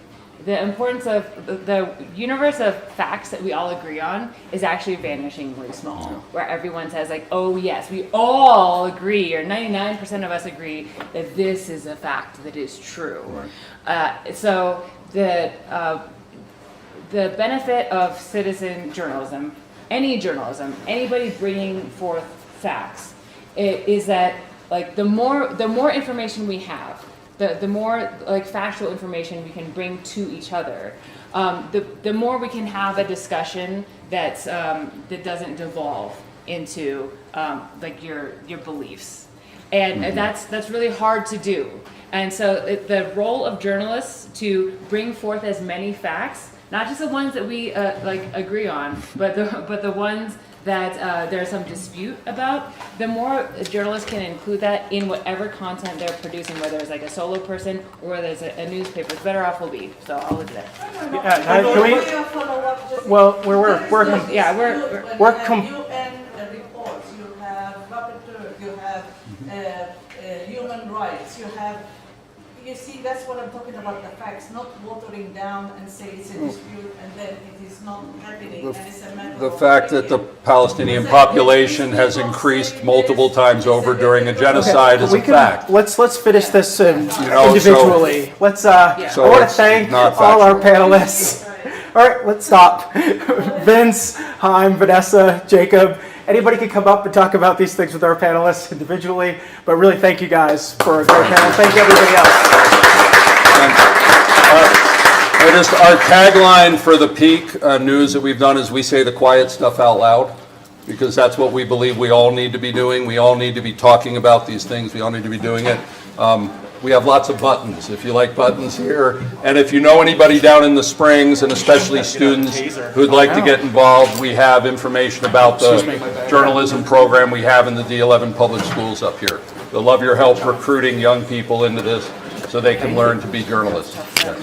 importance of the universe of facts that we all agree on is actually vanishingly small, where everyone says, like, oh yes, we all agree, or 99% of us agree that this is a fact that is true. So the benefit of citizen journalism, anybody bringing forth facts, is that, like, the more information we have, the more, like, factual information we can bring to each other, the more we can have a discussion that doesn't devolve into like your beliefs, and that's really hard to do. And so the role of journalists to bring forth as many facts, not just the ones that we agree on, but the ones that there's some dispute about, the more journalists can include that in whatever content they're producing, whether it's like a solo person or whether it's a newspaper, the better off we'll be. So I'll leave it there. Well, UN reports, you have rapporteur, you have human rights, you see, that's what I'm talking about, the facts, not watering down and say it's a dispute and then it is not happening and it's a matter The of fact that the opinion. Palestinian population has increased multiple times over during a genocide is a fact. Let's finish this know, individually. Let's. I So want to it's thank not all our factual. panelists. All right, let's stop. Vince, Chaim, Vanessa, Jacob. Anybody can come up and talk about these things with our panelists individually, but really thank you guys for a great panel. Thank you everybody else. Our tagline for the peak news that we've done is we say the quiet stuff out loud, because that's what we believe we all need to be doing. We all need to be talking about these things. We all need to be doing it. We have lots of buttons, if you like buttons here. And if you know anybody down in the Springs, and especially students who'd like to get involved, we have information about the journalism program we have in the D11 public schools up here. We'll love your help recruiting young people into this. so they can learn to be journalists. Yes.